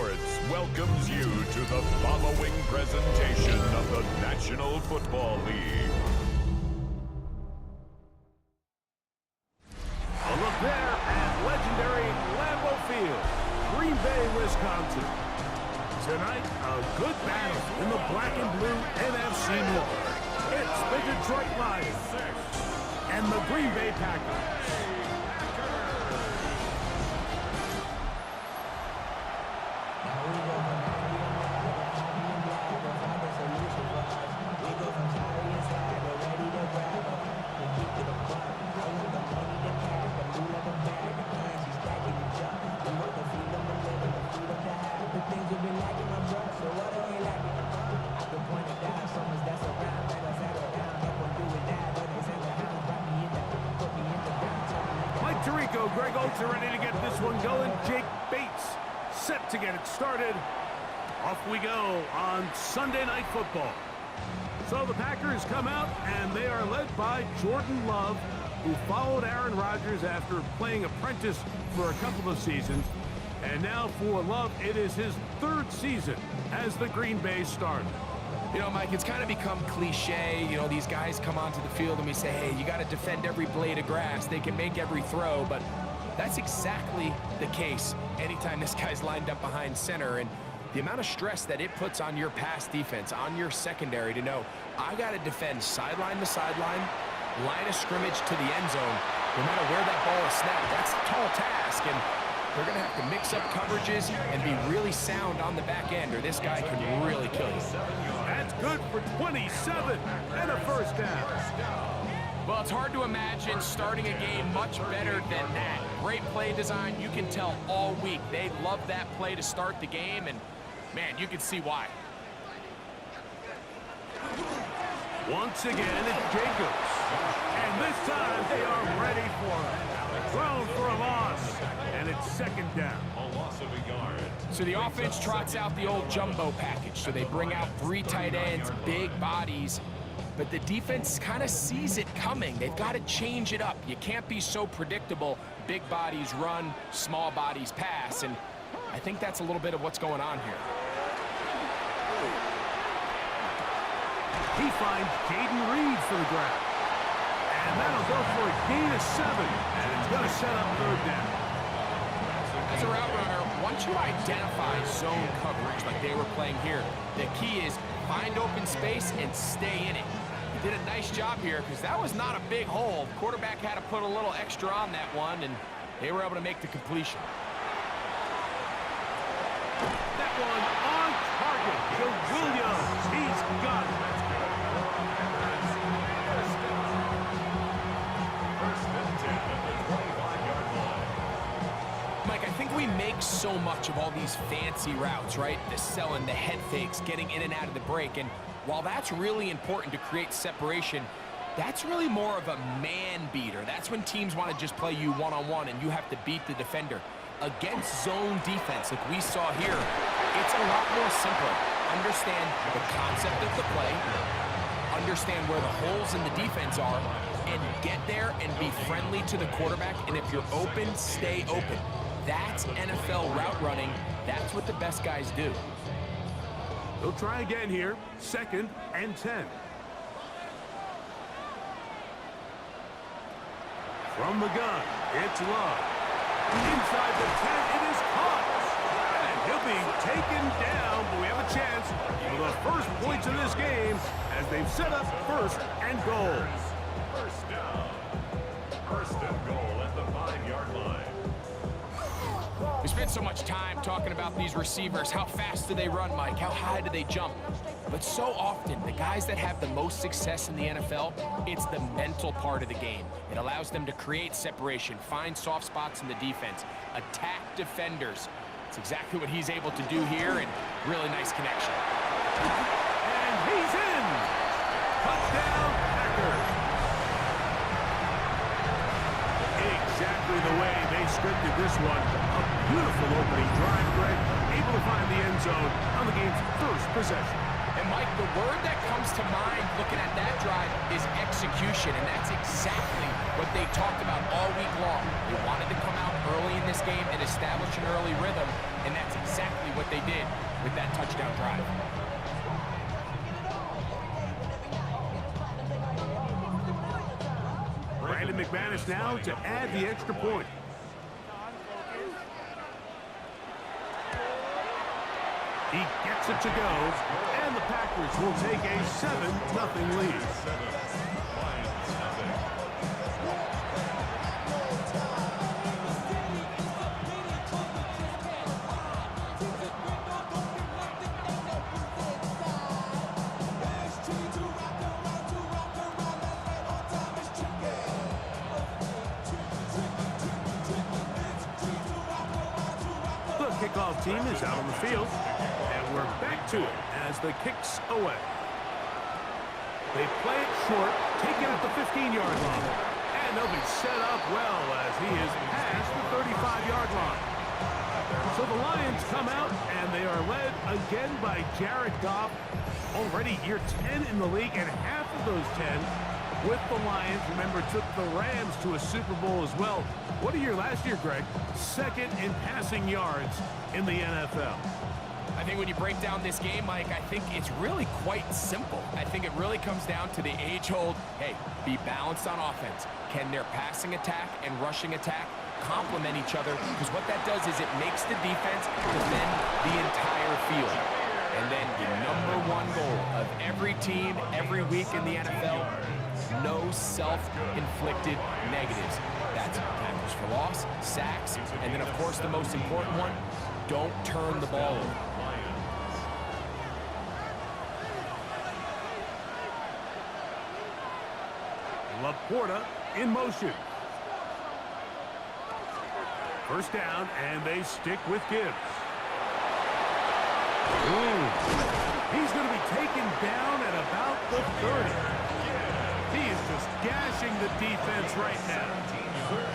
Sports welcomes you to the following presentation of the National Football League. A look there at legendary Lambeau Field, Green Bay, Wisconsin. Tonight, a good battle in the black and blue NFC North. It's the Detroit Lions and the Green Bay Packers. Greg Oates are ready to get this one going. Jake Bates set to get it started. Off we go on Sunday Night Football. So the Packers come out, and they are led by Jordan Love, who followed Aaron Rodgers after playing apprentice for a couple of seasons. And now for Love, it is his third season as the Green Bay starter. You know, Mike, it's kind of become cliche. You know, these guys come onto the field and we say, hey, you got to defend every blade of grass. They can make every throw, but that's exactly the case anytime this guy's lined up behind center. And the amount of stress that it puts on your pass defense, on your secondary to know, I got to defend sideline to sideline, line of scrimmage to the end zone, no matter where that ball is snapped. That's a tall task, and they're going to have to mix up coverages and be really sound on the back end, or this guy can really kill you. That's good for 27 and a first down. Well, it's hard to imagine starting a game much better than that. Great play design. You can tell all week they love that play to start the game, and, man, you can see why. Once again, it's Jacobs. And this time they are ready for him. Thrown for a loss, and it's second down. A loss of a yard. So the offense trots out the old jumbo package. So they bring out 3 tight ends, big bodies, but the defense kind of sees it coming. They've got to change it up. You can't be so predictable. Big bodies run, small bodies pass, and I think that's a little bit of what's going on here. He finds Jaden Reed for the grab. And that'll go for a gain of 7, and it's going to set up third down. As a route runner, once you identify zone coverage like they were playing here, the key is find open space and stay in it. He did a nice job here because that was not a big hole. The quarterback had to put a little extra on that one, and they were able to make the completion. That one on target to Williams. He's got it. Mike, I think we make so much of all these fancy routes, right? The selling, the head fakes, getting in and out of the break. And while that's really important to create separation, that's really more of a man beater. That's when teams want to just play you one-on-one and you have to beat the defender. Against zone defense, like we saw here, it's a lot more simple. Understand the concept of the play, understand where the holes in the defense are, and get there and be friendly to the quarterback. And if you're open, stay open. That's NFL route running. That's what the best guys do. They'll try again here. 2nd and 10. From the gun, it's Love. Inside the 10, it is caught. And he'll be taken down, but we have a chance for the first points of this game as they've set up 1st and goal. First down. 1st and goal at the 5-yard line. We spent so much time talking about these receivers. How fast do they run, Mike? How high do they jump? But so often, the guys that have the most success in the NFL, it's the mental part of the game. It allows them to create separation, find soft spots in the defense, attack defenders. It's exactly what he's able to do here, and really nice connection. And he's in! Touchdown, Packers! Exactly the way they scripted this one. A beautiful opening drive, Greg. Able to find the end zone on the game's first possession. And, Mike, the word that comes to mind looking at that drive is execution, and that's exactly what they talked about all week long. They wanted to come out early in this game and establish an early rhythm, and that's exactly what they did with that touchdown drive. Brandon McManus now to add the extra point. He gets it to go, and the Packers will take a 7-0 lead. The kickoff team is out on the field. We're back to it as the kick's away. They play it short, take it at the 15-yard line. And they'll be set up well as he is past the 35-yard line. So the Lions come out, and they are led again by Jared Goff. Already year 10 in the league, and half of those 10 with the Lions. Remember, took the Rams to a Super Bowl as well. What a year last year, Greg. Second in passing yards in the NFL. I think when you break down this game, Mike, I think it's really quite simple. I think it really comes down to the age-old, hey, be balanced on offense. Can their passing attack and rushing attack complement each other? Because what that does is it makes the defense defend the entire field. And then the #1 goal of every team, every week in the NFL, no self-inflicted negatives. That's tackles for loss, sacks, and then, of course, the most important one, don't turn the ball over. Laporta in motion. First down, and they stick with Gibbs. He's going to be taken down at about the 30. He is just gashing the defense right now.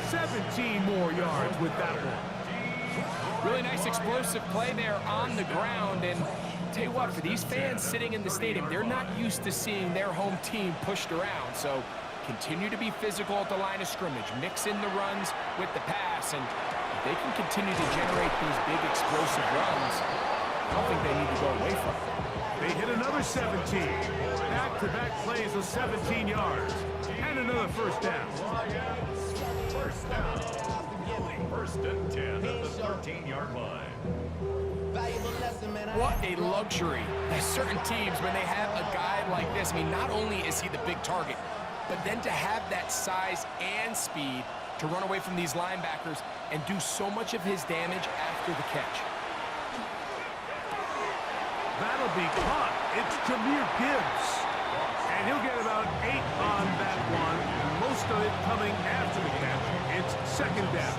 17 more yards with that one. Really nice explosive play there on the ground, and tell you what, for these fans sitting in the stadium, they're not used to seeing their home team pushed around, so continue to be physical at the line of scrimmage, mix in the runs with the pass, and if they can continue to generate these big explosive runs, I don't think they need to go away from it. They hit another 17. Back-to-back plays of 17 yards. And another first down. First down. First and 10 at the 13-yard line. What a luxury. There's certain teams, when they have a guy like this, I mean, not only is he the big target, but then to have that size and speed to run away from these linebackers and do so much of his damage after the catch. That'll be caught. It's Jahmyr Gibbs. And he'll get about 8 on that one. Most of it coming after the catch. It's second down.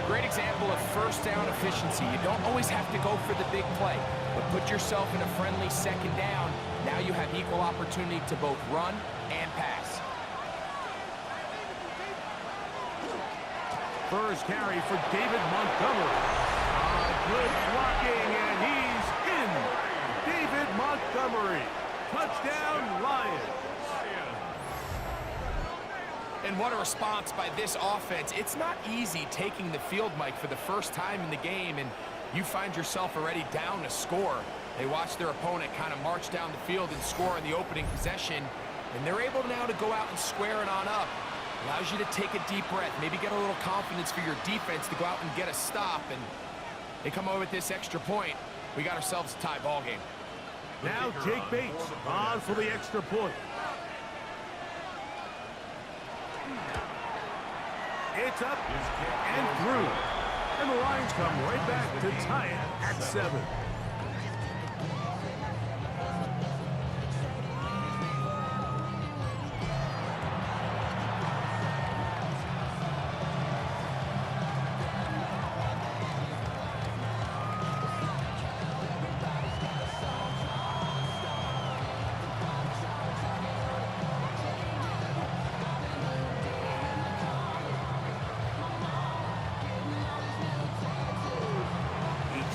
Great example of first down efficiency. You don't always have to go for the big play, but put yourself in a friendly second down. Now you have equal opportunity to both run and pass. First carry for David Montgomery. Good blocking, and he's in. David Montgomery. Touchdown, Lions. And what a response by this offense. It's not easy taking the field, Mike, for the first time in the game, and you find yourself already down a score. They watch their opponent kind of march down the field and score in the opening possession, and they're able now to go out and square it on up. Allows you to take a deep breath, maybe get a little confidence for your defense to go out and get a stop, and they come over with this extra point. We got ourselves a tie ball game. Now Jake Bates on for the extra point. It's up and through. And the Lions come right back to tie it at 7.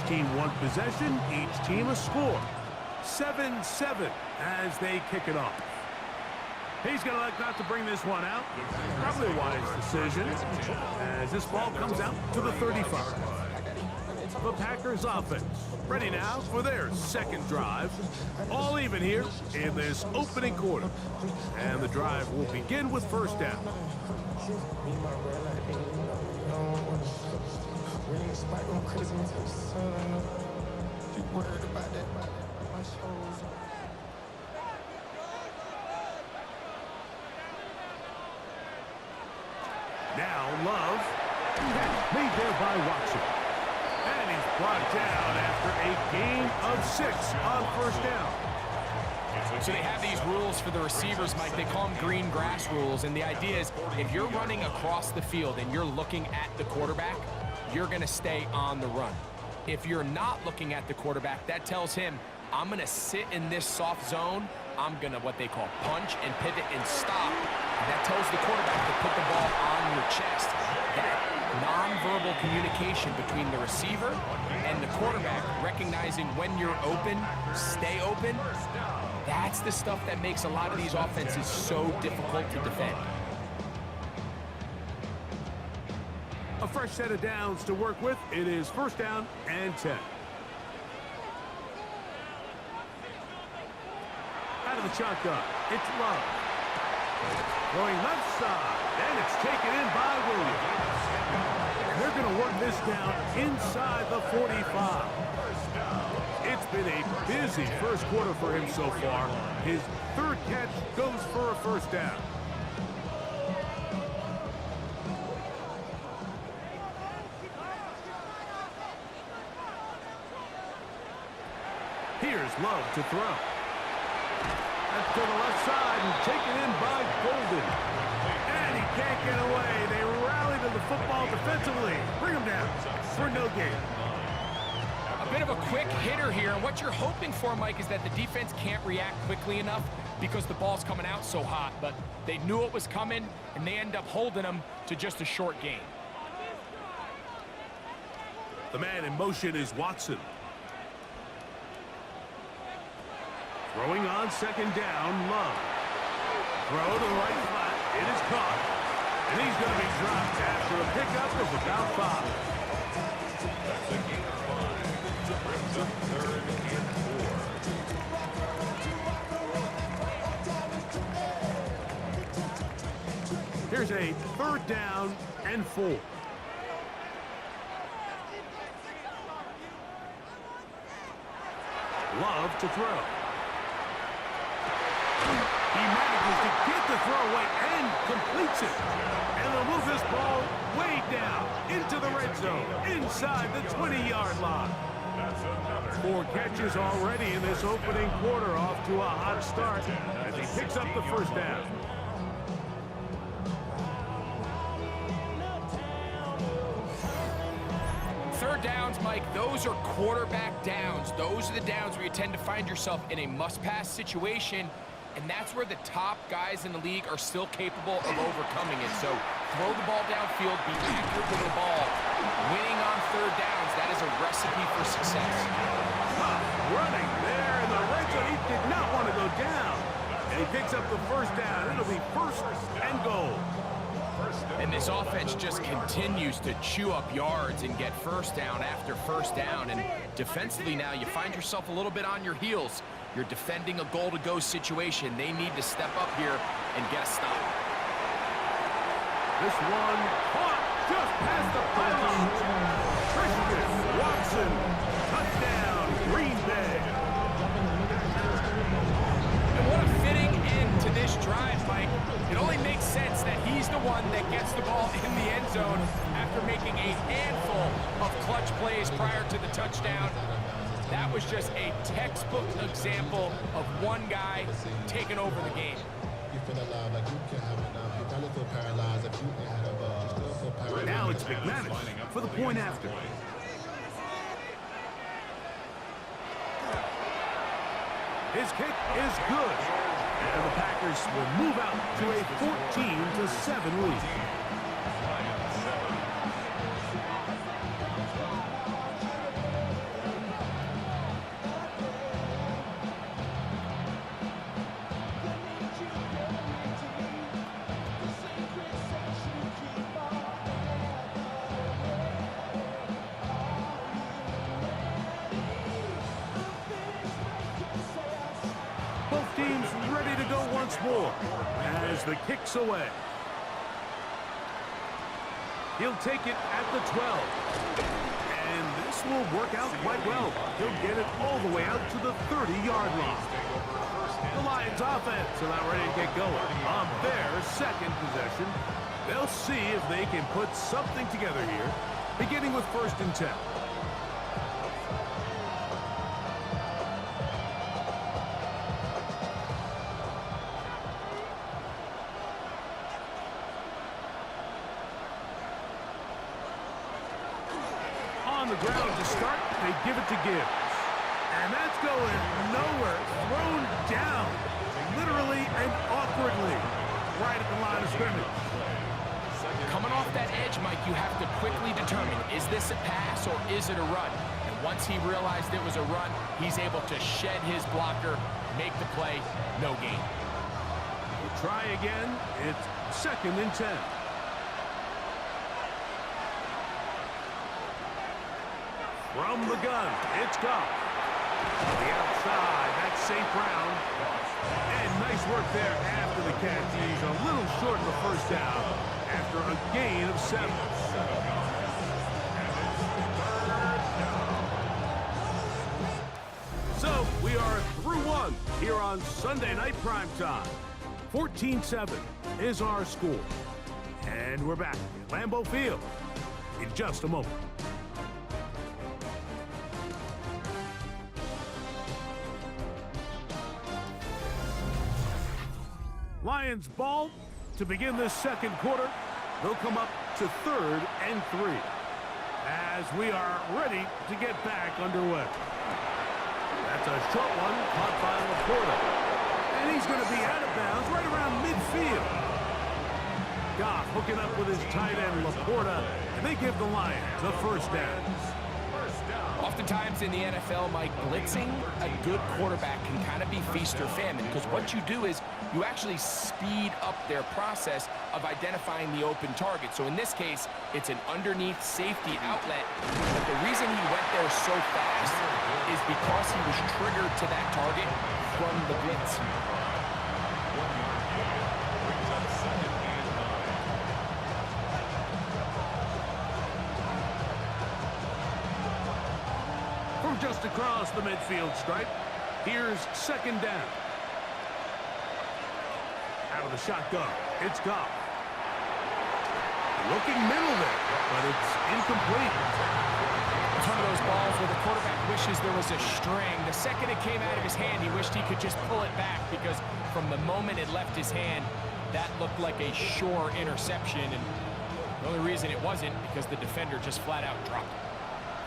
Team one possession, each team a score. 7-7 as they kick it off. He's going to like not to bring this one out. Probably a wise decision as this ball comes out to the 35. the Packers offense. Ready now for their second drive. All even here in this opening quarter. And the drive will begin with first down. Now Love, made there by Watson. And he's brought down after a gain of 6 on first down. So they have these rules for the receivers, Mike. They call them green grass rules. And the idea is if you're running across the field and you're looking at the quarterback, you're going to stay on the run. If you're not looking at the quarterback, that tells him, I'm going to sit in this soft zone. I'm going to what they call punch and pivot and stop. And that tells the quarterback to put the ball on your chest. That nonverbal communication between the receiver and the quarterback, recognizing when you're open, stay open, that's the stuff that makes a lot of these offenses so difficult to defend. A fresh set of downs to work with. It is first down and 10. Out of the shotgun, it's Love. Going left side, and it's taken in by Williams. They're going to work this down inside the 45. It's been a busy first quarter for him so far. His third catch goes for a first down. Here's Love to throw. That's to the left side and taken in by Golden. And he can't get away. They rally to the football defensively. Bring him down for no gain. A bit of a quick hitter here, and what you're hoping for, Mike, is that the defense can't react quickly enough because the ball's coming out so hot, but they knew it was coming, and they end up holding them to just a short gain. The man in motion is Watson. Throwing on second down, Love. Throw to the right flat. It is caught. And he's going to be dropped after a pickup of about 5. Here's a third down and 4. Love to throw. He manages to get the throw away and completes it. And they'll move this ball way down into the red zone, inside the 20-yard line. 4 catches already in this opening quarter, off to a hot start as he picks up the first down. Third downs, Mike, those are quarterback downs. Those are the downs where you tend to find yourself in a must-pass situation, and that's where the top guys in the league are still capable of overcoming it. So throw the ball downfield, be accurate with the ball. Winning on third downs, that is a recipe for success. Running there in the red zone. He did not want to go down. And he picks up the first down. It'll be first and goal. And this offense just continues to chew up yards and get first down after first down. And defensively now, you find yourself a little bit on your heels. You're defending a goal-to-go situation. They need to step up here and get a stop. This one caught just past the pylon. Christian Watson, touchdown, Green Bay. And what a fitting end to this drive, Mike. It only makes sense that he's the one that gets the ball in the end zone after making a handful of clutch plays prior to the touchdown. That was just a textbook example of one guy taking over the game. Now it's McManus for the point after. His kick is good. And the Packers will move out to a 14-7 lead. seems ready to go once more as the kick's away. He'll take it at the 12. And this will work out quite well. He'll get it all the way out to the 30-yard line. The Lions offense are now ready to get going on their second possession. They'll see if they can put something together here, beginning with 1st and 10. On the ground to start, they give it to Gibbs. And that's going nowhere. Thrown down, literally and awkwardly, right at the line of scrimmage. Coming off that edge, Mike, you have to quickly determine, is this a pass or is it a run? And once he realized it was a run, he's able to shed his blocker, make the play, no gain. We'll try again. It's 2nd and 10. From the gun, it's Goff. On the outside, that's St. Brown. And nice work there after the catch. He's a little short of the 1st down after a gain of 7. So, we are through one here on Sunday Night Primetime. 14-7 is our score. And we're back at Lambeau Field in just a moment. Lions ball to begin this 2nd quarter. They'll come up to 3rd and 3 as we are ready to get back underway. That's a short one caught by Laporta. And he's going to be out of bounds right around midfield. Goff hooking up with his tight end Laporta, and they give the Lions the 1st down. Oftentimes in the NFL, Mike, blitzing a good quarterback can kind of be feast or famine, because what you do is you actually speed up their process of identifying the open target. So in this case, it's an underneath safety outlet. But the reason he went there so fast is because he was triggered to that target from the blitz. From just across the midfield stripe, here's 2nd down. Out of the shotgun, it's Goff. Looking middle there, but it's incomplete. It's one of those balls where the quarterback wishes there was a string. The second it came out of his hand, he wished he could just pull it back, because from the moment it left his hand, that looked like a sure interception. And the only reason it wasn't because the defender just flat out dropped it.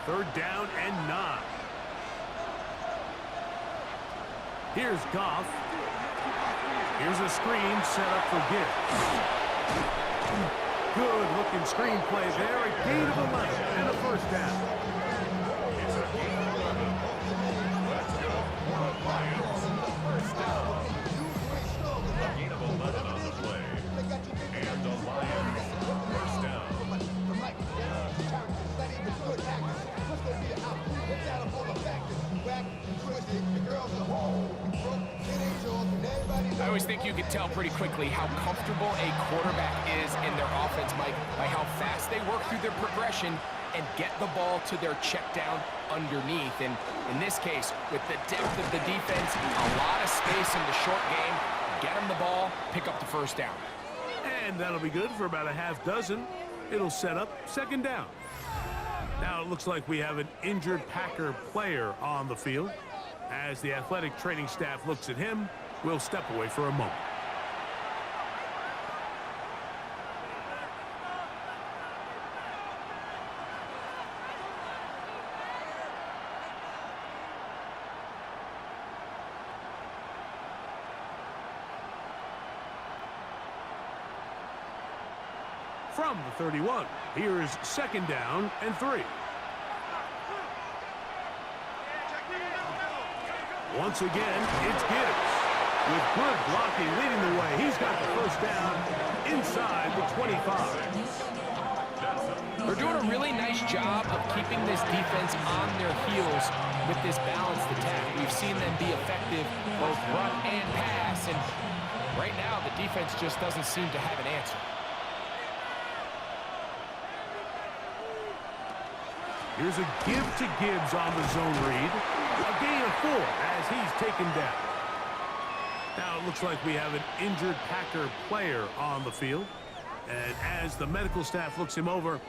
3rd down and 9. Here's Goff. Here's a screen set up for Gibbs. Good looking screenplay there. A gain of 11 and a 1st down. Gain of 11 on the play. And the Lions 1st down. I always think you can tell pretty quickly how comfortable a quarterback is in their offense, Mike, by how fast they work through their progression and get the ball to their check down underneath. And in this case, with the depth of the defense, a lot of space in the short game, get them the ball, pick up the 1st down. And that'll be good for about a half dozen. It'll set up 2nd down. Now it looks like we have an injured Packer player on the field. As the athletic training staff looks at him, we'll step away for a moment. From the 31, here's 2nd down and 3. Once again, it's Gibbs. With good blocking leading the way, he's got the 1st down inside the 25. They're doing a really nice job of keeping this defense on their heels with this balanced attack. We've seen them be effective both run and pass, and right now the defense just doesn't seem to have an answer. Here's a give to Gibbs on the zone read. A gain of 4 as he's taken down. Now it looks like we have an injured Packer player on the field. And as the medical staff looks him over,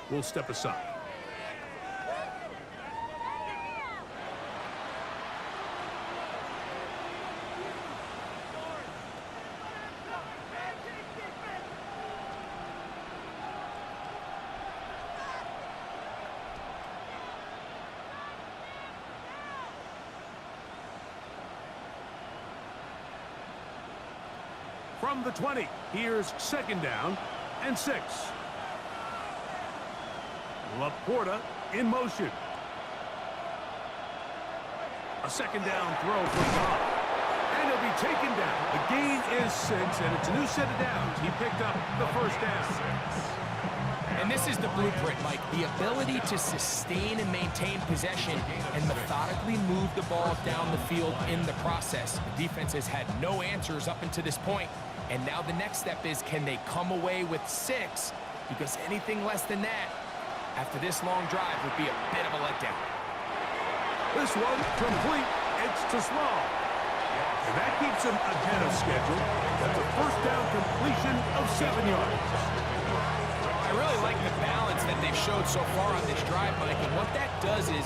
we'll step aside. From the 20, here's 2nd down and 6. Laporta in motion. A 2nd down throw for Bob. And he'll be taken down. The gain is 6, and it's a new set of downs. He picked up the 1st down. And this is the blueprint, Mike. The ability to sustain and maintain possession and methodically move the ball down the field in the process. The defense has had no answers up until this point. And now the next step is, can they come away with 6? Because anything less than that, after this long drive, would be a bit of a letdown. This one complete. It's to Small. And that keeps him ahead of schedule. That's a 1st down completion of 7 yards. I really like the balance that they've showed so far on this drive, Mike. And what that does is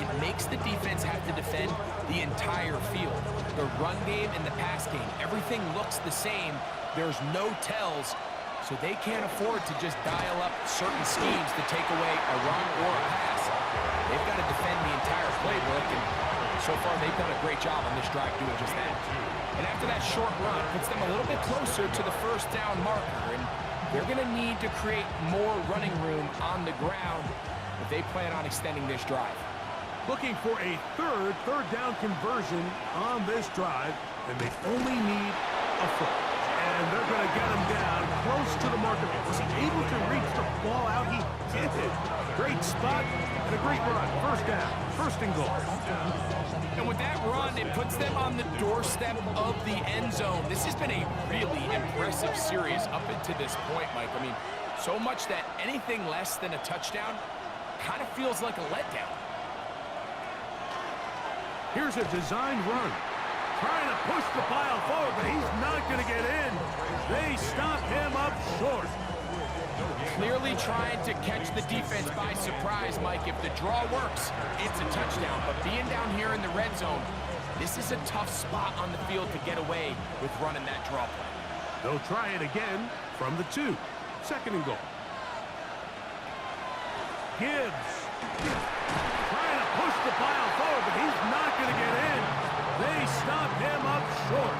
it makes the defense have to defend the entire field. The run game and the pass game, everything looks the same. There's no tells, so they can't afford to just dial up certain schemes to take away a run or a pass. They've got to defend the entire playbook, and so far they've done a great job on this drive doing just that. And after that short run, puts them a little bit closer to the 1st down marker, and they're going to need to create more running room on the ground if they plan on extending this drive. Looking for a third down conversion on this drive, and they only need a 4th. And they're going to get him down close to the marker. Was he able to reach the ball out? He did it. Great spot and a great run. 1st down, 1st and goal. And with that run, it puts them on the doorstep of the end zone. This has been a really impressive series up until this point, Mike. I mean, so much that anything less than a touchdown kind of feels like a letdown. Here's a designed run. Trying to push the pile forward, but he's not going to get in. They stop him up short. Clearly trying to catch the defense by surprise, Mike. If the draw works, it's a touchdown. But being down here in the red zone, this is a tough spot on the field to get away with running that draw play. They'll try it again from the 2. 2nd and goal. Gibbs trying to push the pile forward, but he's not going to get in. They stop him up short.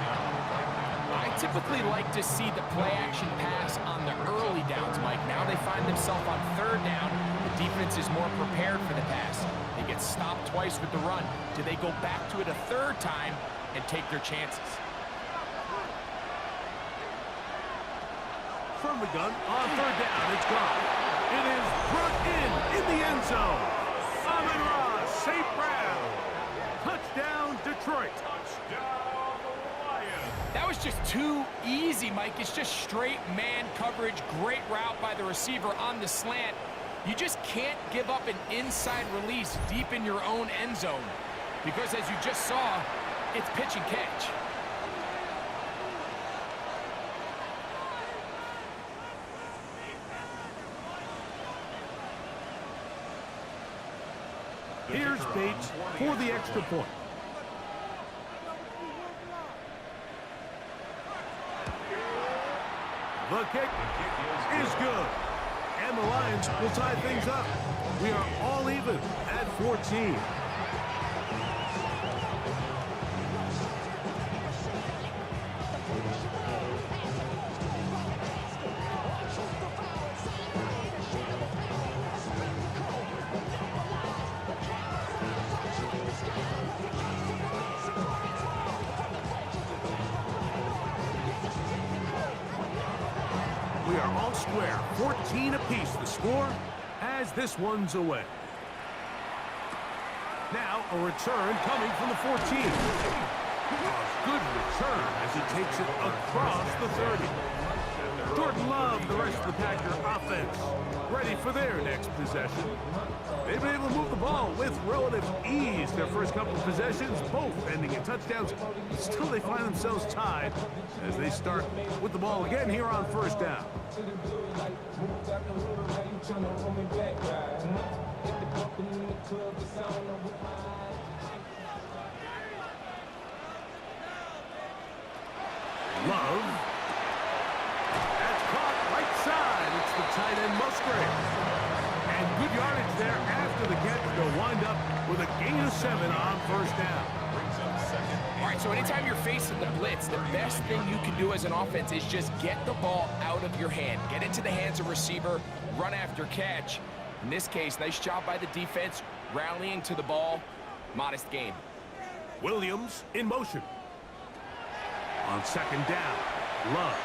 I typically like to see the play-action pass on the early downs, Mike. Now they find themselves on 3rd down. The defense is more prepared for the pass. They get stopped twice with the run. Do they go back to it a 3rd time and take their chances? From the gun, on 3rd down, it's gone. It is brought in the end zone. Amon-Ra St. Brown. Touchdown, Detroit. That was just too easy, Mike. It's just straight man coverage. Great route by the receiver on the slant. You just can't give up an inside release deep in your own end zone, because as you just saw, it's pitch and catch. Here's Bates for the extra point. The kick is good. And the Lions will tie things up. We are all even at 14. We are all square, 14 apiece. The score as this one's away. Now a return coming from the 14. A good return as he takes it across the 30. Jordan Love, the rest of the Packer offense, ready for their next possession. They've been able to move the ball with relative ease their first couple of possessions, both ending in touchdowns. But still, they find themselves tied as they start with the ball again here on first down. Love. That's caught right side. It's the tight end Musgrave. And good yardage there after the catch. They'll wind up with a gain of 7 on first down. All right, so anytime you're facing the blitz, the best thing you can do as an offense is just get the ball out of your hand. Get into the hands of receiver, run after catch. In this case, nice job by the defense, rallying to the ball. Modest gain. Williams in motion. On second down, Love.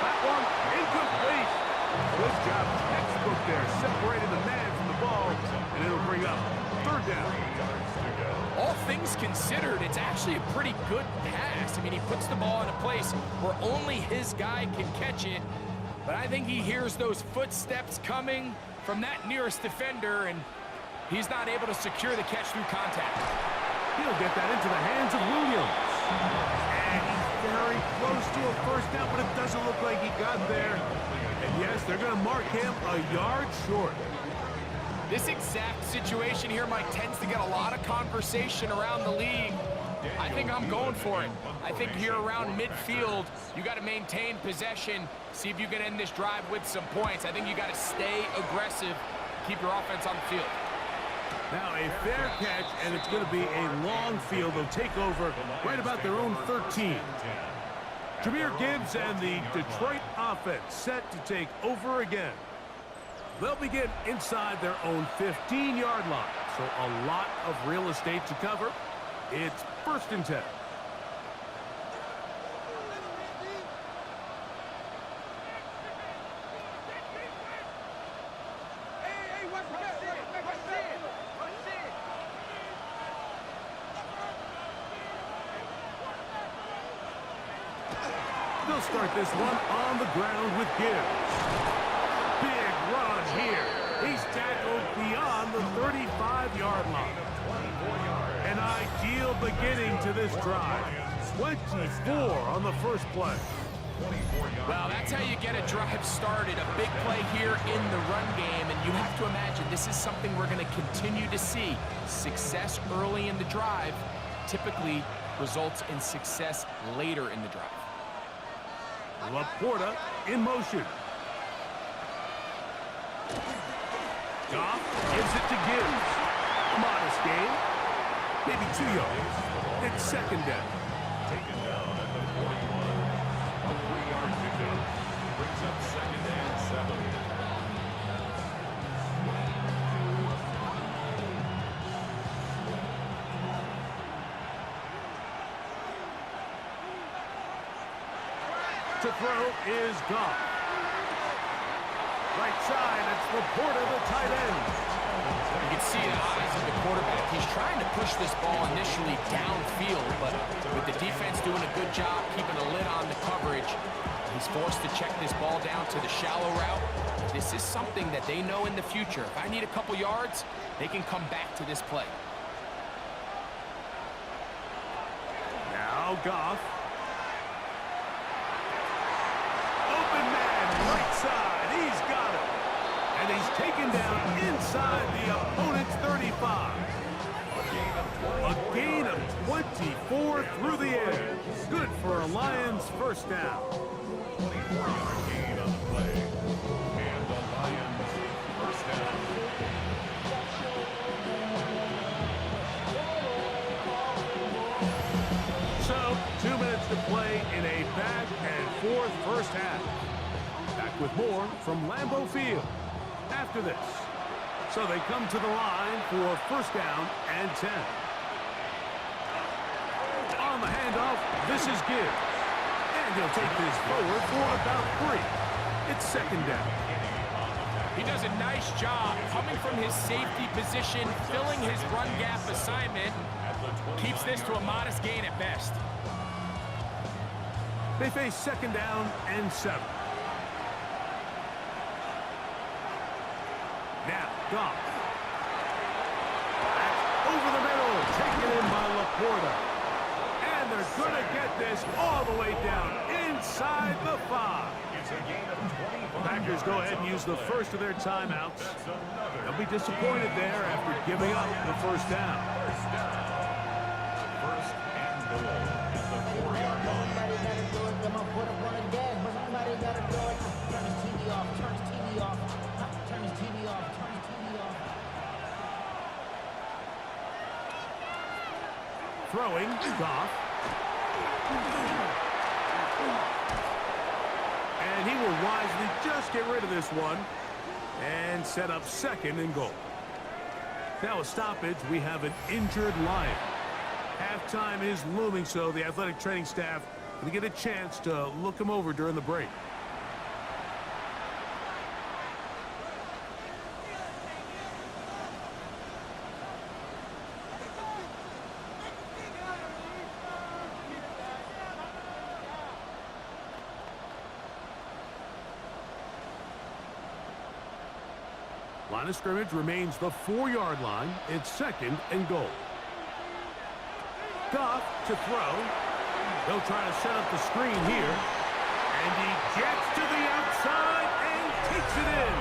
That one incomplete. Good job, textbook there, separating the man from the ball, and it'll bring up third down. All things considered, it's actually a pretty good pass. I mean, he puts the ball in a place where only his guy can catch it, but I think he hears those footsteps coming from that nearest defender, and he's not able to secure the catch through contact. He'll get that into the hands of Williams. And he's very close to a first down, but it doesn't look like he got there. And yes, they're going to mark him a yard short. This exact situation here, Mike, tends to get a lot of conversation around the league. I think I'm going for it. I think here around midfield, you got to maintain possession, see if you can end this drive with some points. I think you got to stay aggressive, keep your offense on the field. Now a fair catch, and it's going to be a long field. They'll take over right about their own 13. Jahmyr Gibbs and the Detroit offense set to take over again. They'll begin inside their own 15-yard line, so a lot of real estate to cover. It's 1st and 10. They'll start this one on the ground with Gibbs. Big run here. He's tackled beyond the 35-yard line. An ideal beginning to this drive. 24 on the first play. Well, that's how you get a drive started. A big play here in the run game, and you have to imagine this is something we're going to continue to see. Success early in the drive typically results in success later in the drive. Laporta in motion. Goff gives it to Gibbs. A modest gain. Maybe 2 yards. It's second down. Taken down at the 41. A 3-yard pickup brings up 2nd and 7. To throw is Goff. Right side, it's Laporta, the tight end. You can see the eyes of the quarterback. He's trying to push this ball initially downfield, but with the defense doing a good job keeping a lid on the coverage, he's forced to check this ball down to the shallow route. This is something that they know in the future. If I need a couple yards, they can come back to this play. Now Goff. Open man, right side. He's got it. And he's taken down inside the opponent's 35. A gain of 24 through the air. Good for a Lions first down. 24-yard gain on the play. And the Lions first down. So, 2 minutes to play in a back and forth first half. Back with more from Lambeau Field after this. So they come to the line for first down and 10. On the handoff, this is Gibbs. And he'll take this forward for about 3. It's second down. He does a nice job coming from his safety position, filling his run gap assignment. Keeps this to a modest gain at best. They face second down and 7. Now, Goff. That's over the middle, taken in by Laporta. And they're going to get this all the way down inside the 5. Packers go ahead and use the first of their timeouts. They'll be disappointed there after giving up the first down. First and goal at the 4-yard line. Somebody better do it. Come on, put up one again. Somebody better do it. Turn his TV off. Turn his TV off. Turn his TV off. Turn his TV off. Throwing, Goff. And he will wisely just get rid of this one and set up second and goal. Now a stoppage, we have an injured Lion. Halftime is looming, so the athletic training staff going to get a chance to look him over during the break. Line of scrimmage remains the 4-yard line. It's second and goal. Goff to throw. He'll try to set up the screen here. And he gets to the outside and takes it in.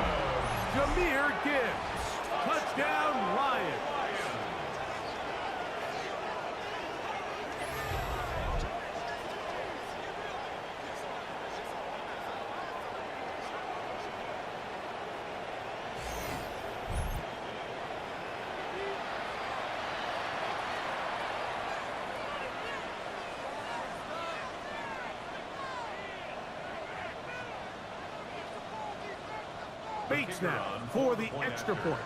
Jahmyr Gibbs. Touchdown, Lions. Bates now for the extra point.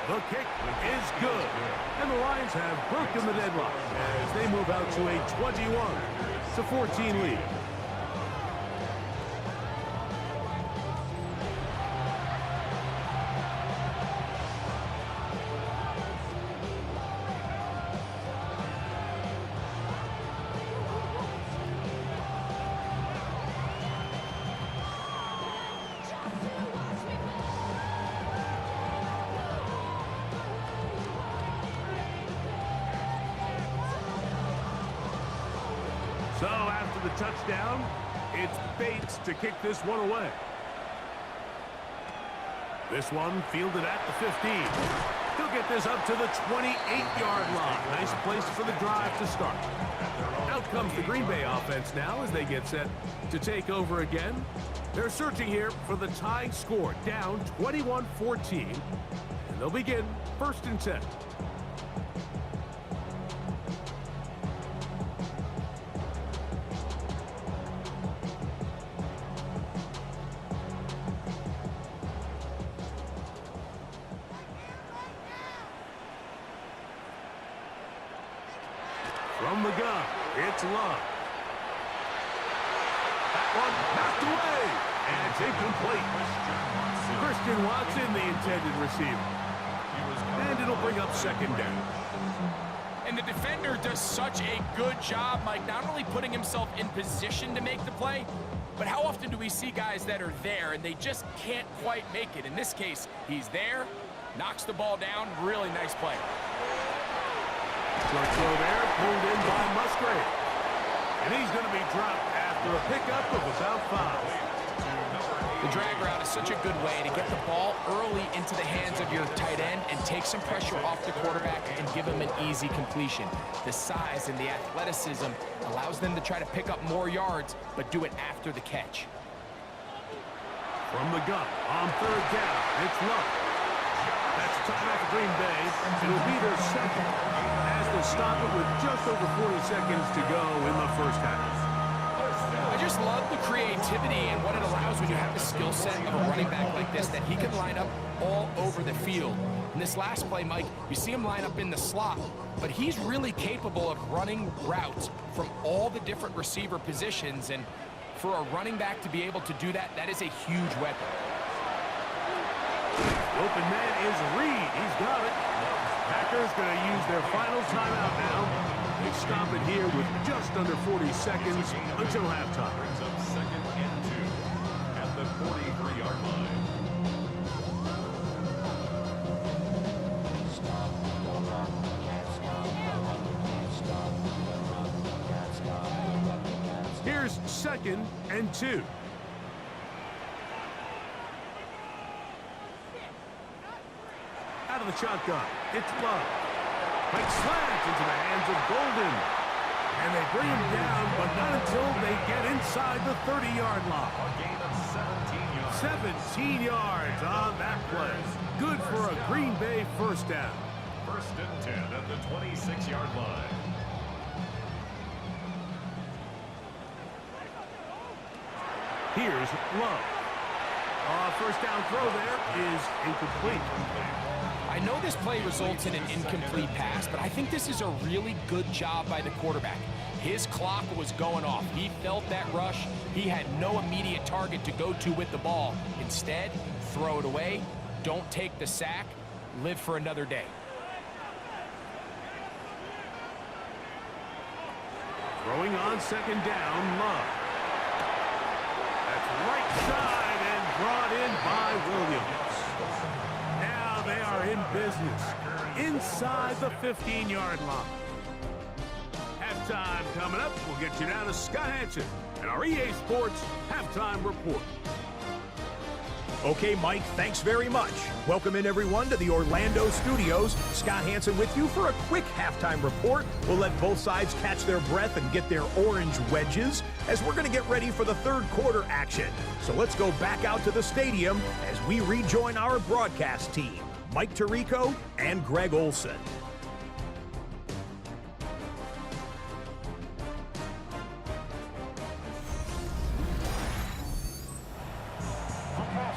The kick is good. And the Lions have broken the deadlock as they move out to a 21-14 lead. So after the touchdown, it's Bates to kick this one away. This one fielded at the 15. He'll get this up to the 28-yard line. Nice place for the drive to start. Out comes the Green Bay offense now as they get set to take over again. They're searching here for the tying score, down 21-14. And they'll begin first and 10. From the gun, it's Love. That one knocked away, and it's incomplete. Christian Watson, the intended receiver. And it'll bring up second down. And the defender does such a good job, Mike, not only putting himself in position to make the play, but how often do we see guys that are there and they just can't quite make it? In this case, he's there, knocks the ball down, really nice play. Short throw there, pulled in by Musgrave. And he's going to be dropped after a pickup of about 5. The drag route is such a good way to get the ball early into the hands of your tight end and take some pressure off the quarterback and give him an easy completion. The size and the athleticism allows them to try to pick up more yards, but do it after the catch. From the gun, on third down, it's Love. That's a timeout for Green Bay. It'll be their second as they stop it with just over 40 seconds to go in the first half. I just love the creativity and what it allows when you have the skill set of a running back like this, that he can line up all over the field. In this last play, Mike, you see him line up in the slot, but he's really capable of running routes from all the different receiver positions, and for a running back to be able to do that, that is a huge weapon. Open man is Reed. He's got it. Packers going to use their final timeout now. They stop it here with just under 40 seconds until halftime. Brings up 2nd and 2 at the 43-yard line. Here's 2nd and 2. Out of the shotgun, it's Love. Like slants into the hands of Golden. And they bring him down, but not until they get inside the 30-yard line. A gain of 17 yards. 17 yards on that play. Good for a Green Bay first down. 1st and 10 at the 26-yard line. Here's Love. First down throw there is incomplete. I know this play results in an incomplete pass, but I think this is a really good job by the quarterback. His clock was going off. He felt that rush. He had no immediate target to go to with the ball. Instead, throw it away. Don't take the sack. Live for another day. Throwing on 2nd down, Love. That's right side and brought in by Williams. Now they are in business inside the 15-yard line. Halftime coming up. We'll get you down to Scott Hanson and our EA Sports Halftime Report. Okay, Mike, thanks very much. Welcome in, everyone, to the Orlando studios. Scott Hanson with you for a quick halftime report. We'll let both sides catch their breath and get their orange wedges as we're going to get ready for the third quarter action. So let's go back out to the stadium as we rejoin our broadcast team, Mike Tirico and Greg Olson.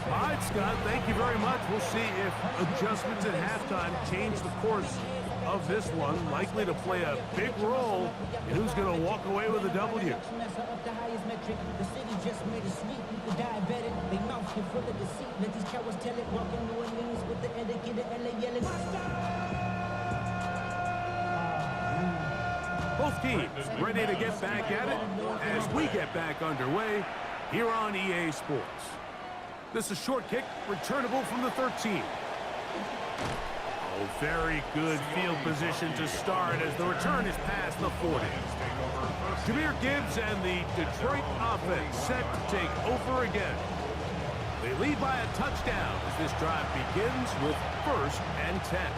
All right, Scott, thank you very much. We'll see if adjustments at halftime change the course of this one. Likely to play a big role in who's going to walk away with a W. Both teams ready to get back at it as we get back underway here on EA Sports. This is a short kick, returnable from the 13. Oh, very good field position to start as the return is past the 40. Jahmyr Gibbs and the Detroit offense set to take over again. They lead by a touchdown as this drive begins with 1st and 10.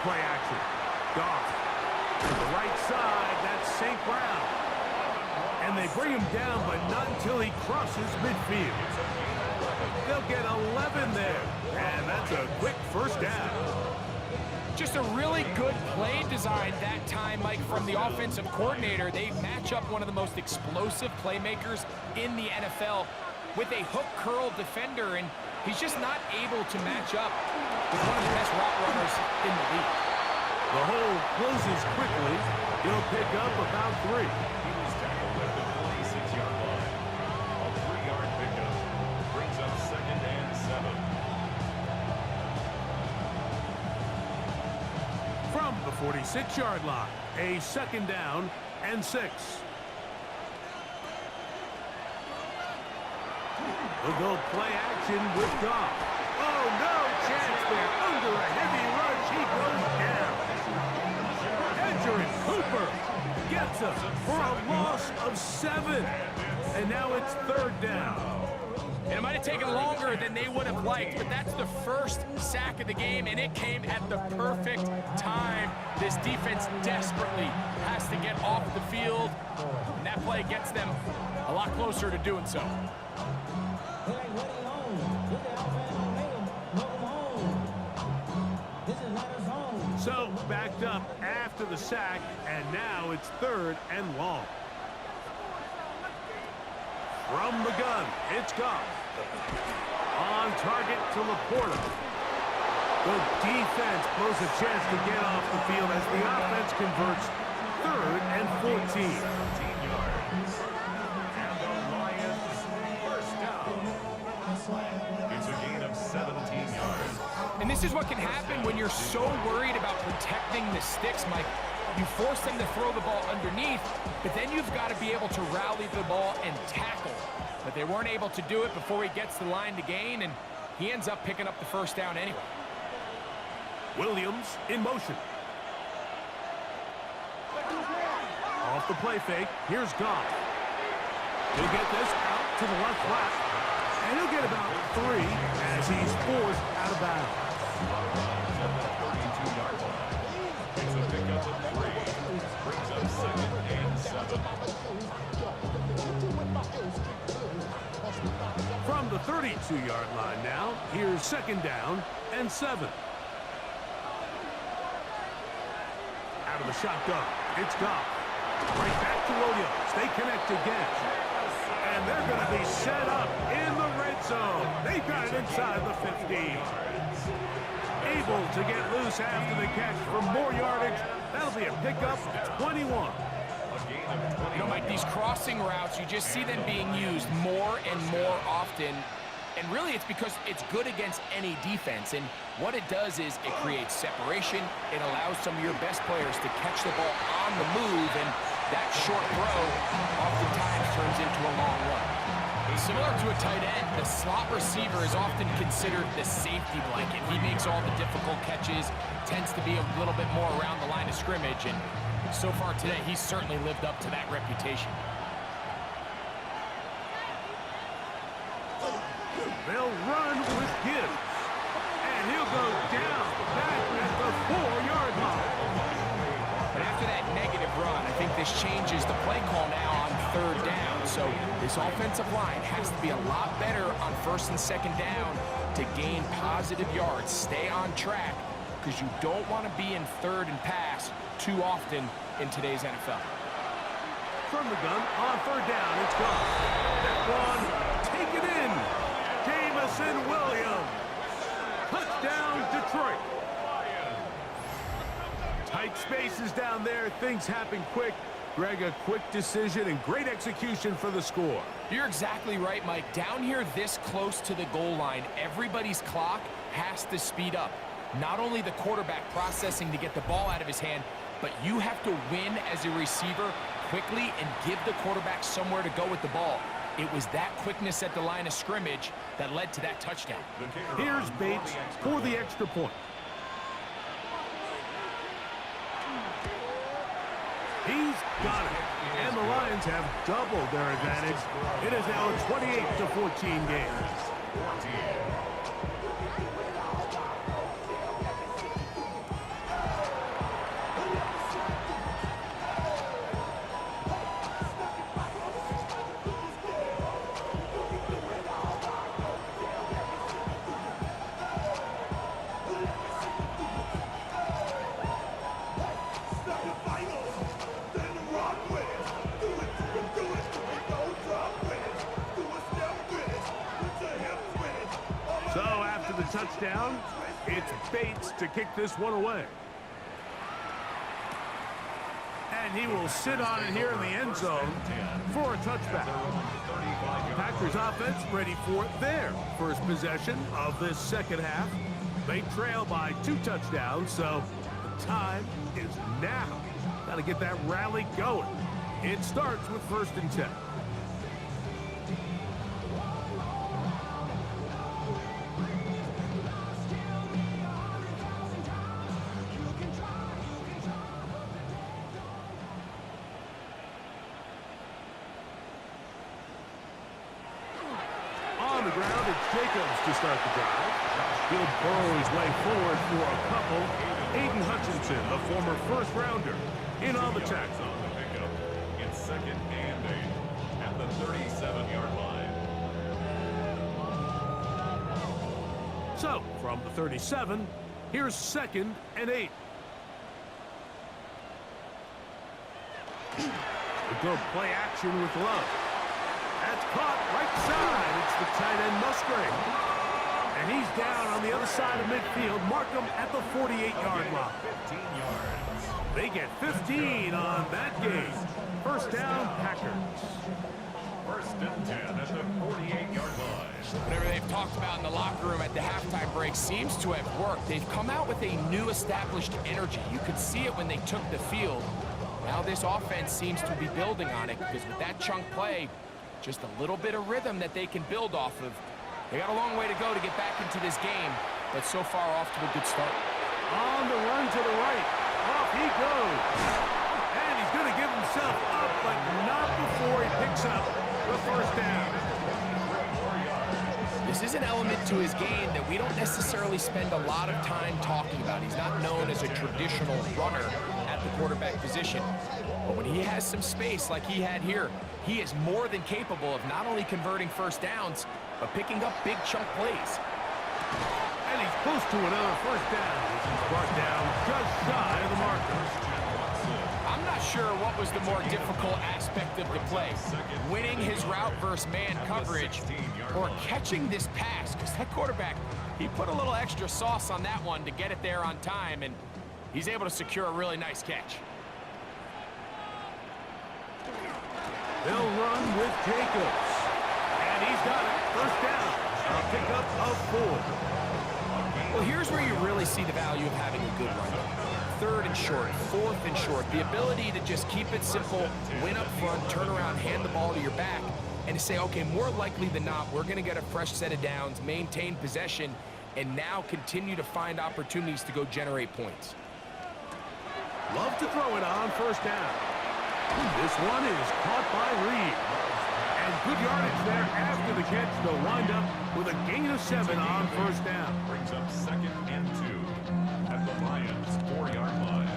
Play action. Goff to the right side. That's St. Brown. And they bring him down, but not until he crosses midfield. They'll get 11 there. And that's a quick first down. Just a really good play design that time, Mike, from the offensive coordinator. They match up one of the most explosive playmakers in the NFL with a hook curl defender, and he's just not able to match up with one of the best route runners in the league. The hole closes quickly. He'll pick up about 3. He was tackled at the 26-yard line. A 3-yard pickup brings up 2nd and 7. From the 46-yard line, a 2nd down and 6. They'll go play action with Goff. Oh, no chance there. Under a heavy rush, he goes down. Edgerrin Cooper gets him for a loss of 7. And now it's 3rd down. And it might have taken longer than they would have liked, but that's the first sack of the game, and it came at the perfect time. This defense desperately has to get off the field, and that play gets them a lot closer to doing so. So backed up after the sack, and now it's 3rd and long. From the gun, it's Goff. On target to Laporta. The defense blows a chance to get off the field as the offense converts 3rd and 14. 17 yards. And the Lions first down. It's a gain of 17 yards. And this is what can happen when you're so worried about protecting the sticks, Mike. You force them to throw the ball underneath, but then you've got to be able to rally the ball and tackle. But they weren't able to do it before he gets the line to gain, and he ends up picking up the first down anyway. Williams in motion. Off the play fake, here's Goff. He'll get this out to the left flat, and he'll get about 3 as he's forced out of bounds. At the 32-yard line. It's a pickup of 3. Brings up 2nd and 7. From the 32-yard line now, here's 2nd down and 7. Out of the shotgun, it's Goff. Right back to Williams. They connect again. And they're going to be set up in the red zone. They've got it inside the 15. Able to get loose after the catch for more yardage. That'll be a pickup, 21. You know, Mike, these crossing routes, you just see them being used more and more often. And really, it's because it's good against any defense. And what it does is it creates separation. It allows some of your best players to catch the ball on the move. And that short throw oftentimes turns into a long run. Similar to a tight end, the slot receiver is often considered the safety blanket. He makes all the difficult catches, tends to be a little bit more around the line of scrimmage. And so far today, he's certainly lived up to that reputation. They'll run with Gibbs. And he'll go down back at the 4-yard line. But after that negative run, I think this changes the play call now on 3rd down. So this offensive line has to be a lot better on 1st and 2nd down to gain positive yards. Stay on track because you don't want to be in 3rd and pass too often in today's NFL. From the gun on 3rd down, it's Goff. That one, take it in. Jameson Williams. Touchdown, Detroit. Tight spaces down there. Things happen quick. Greg, a quick decision and great execution for the score. You're exactly right, Mike. Down here this close to the goal line, everybody's clock has to speed up. Not only the quarterback processing to get the ball out of his hand, but you have to win as a receiver quickly and give the quarterback somewhere to go with the ball. It was that quickness at the line of scrimmage that led to that touchdown. Here's Bates for the extra point. He's got it. And the Lions have doubled their advantage. It is now a 28-14 game. So after the touchdown, it's Bates to kick this one away. And he will sit on it here in the end zone for a touchback. Packers offense ready for their first possession of this second half. They trail by 2 touchdowns, so the time is now. Got to get that rally going. It starts with 1st and 10. On the ground, it's Jacobs to start the drive. He'll burrow his way forward for a couple. Aiden Hutchinson, the former first-rounder, in on the tackle. On the pickup. It's 2nd and 8 at the 37-yard line. So, from the 37, here's 2nd and 8. A good play action with Love. That's caught right side. It's the tight end Musgrave. And he's down on the other side of midfield. Mark him at the 48-yard line. 15 yards. They get 15 on that game. First down, Packers. First and 10 at the 48-yard line. Whatever they've talked about in the locker room at the halftime break seems to have worked. They've come out with a new established energy. You could see it when they took the field. Now this offense seems to be building on it because with that chunk play, just a little bit of rhythm that they can build off of. They got a long way to go to get back into this game, but so far off to a good start. On the run to the right. Off he goes. And he's going to give himself up, but not before he picks up the first down. This is an element to his game that we don't necessarily spend a lot of time talking about. He's not known as a traditional runner at the quarterback position. But when he has some space like he had here, he is more than capable of not only converting first downs, but picking up big chunk plays. And he's close to another first down. He's brought down just shy of the marker. I'm not sure what was the more difficult aspect of the play, winning his route versus man coverage or catching this pass, because that quarterback, he put a little extra sauce on that one to get it there on time, and he's able to secure a really nice catch. They'll run with Jacobs. And he's got it. First down. A pickup of 4. Well, here's where you really see the value of having a good run. Third and short, fourth and short. The ability to just keep it simple, win up front, turn around, hand the ball to your back, and to say, okay, more likely than not, we're going to get a fresh set of downs, maintain possession, and now continue to find opportunities to go generate points. Love to throw it on first down. This one is caught by Reed. And good yardage there after the catch. They'll wind up with a gain of 7 on first down. Brings up second and 2 at the Lions' 4-yard line.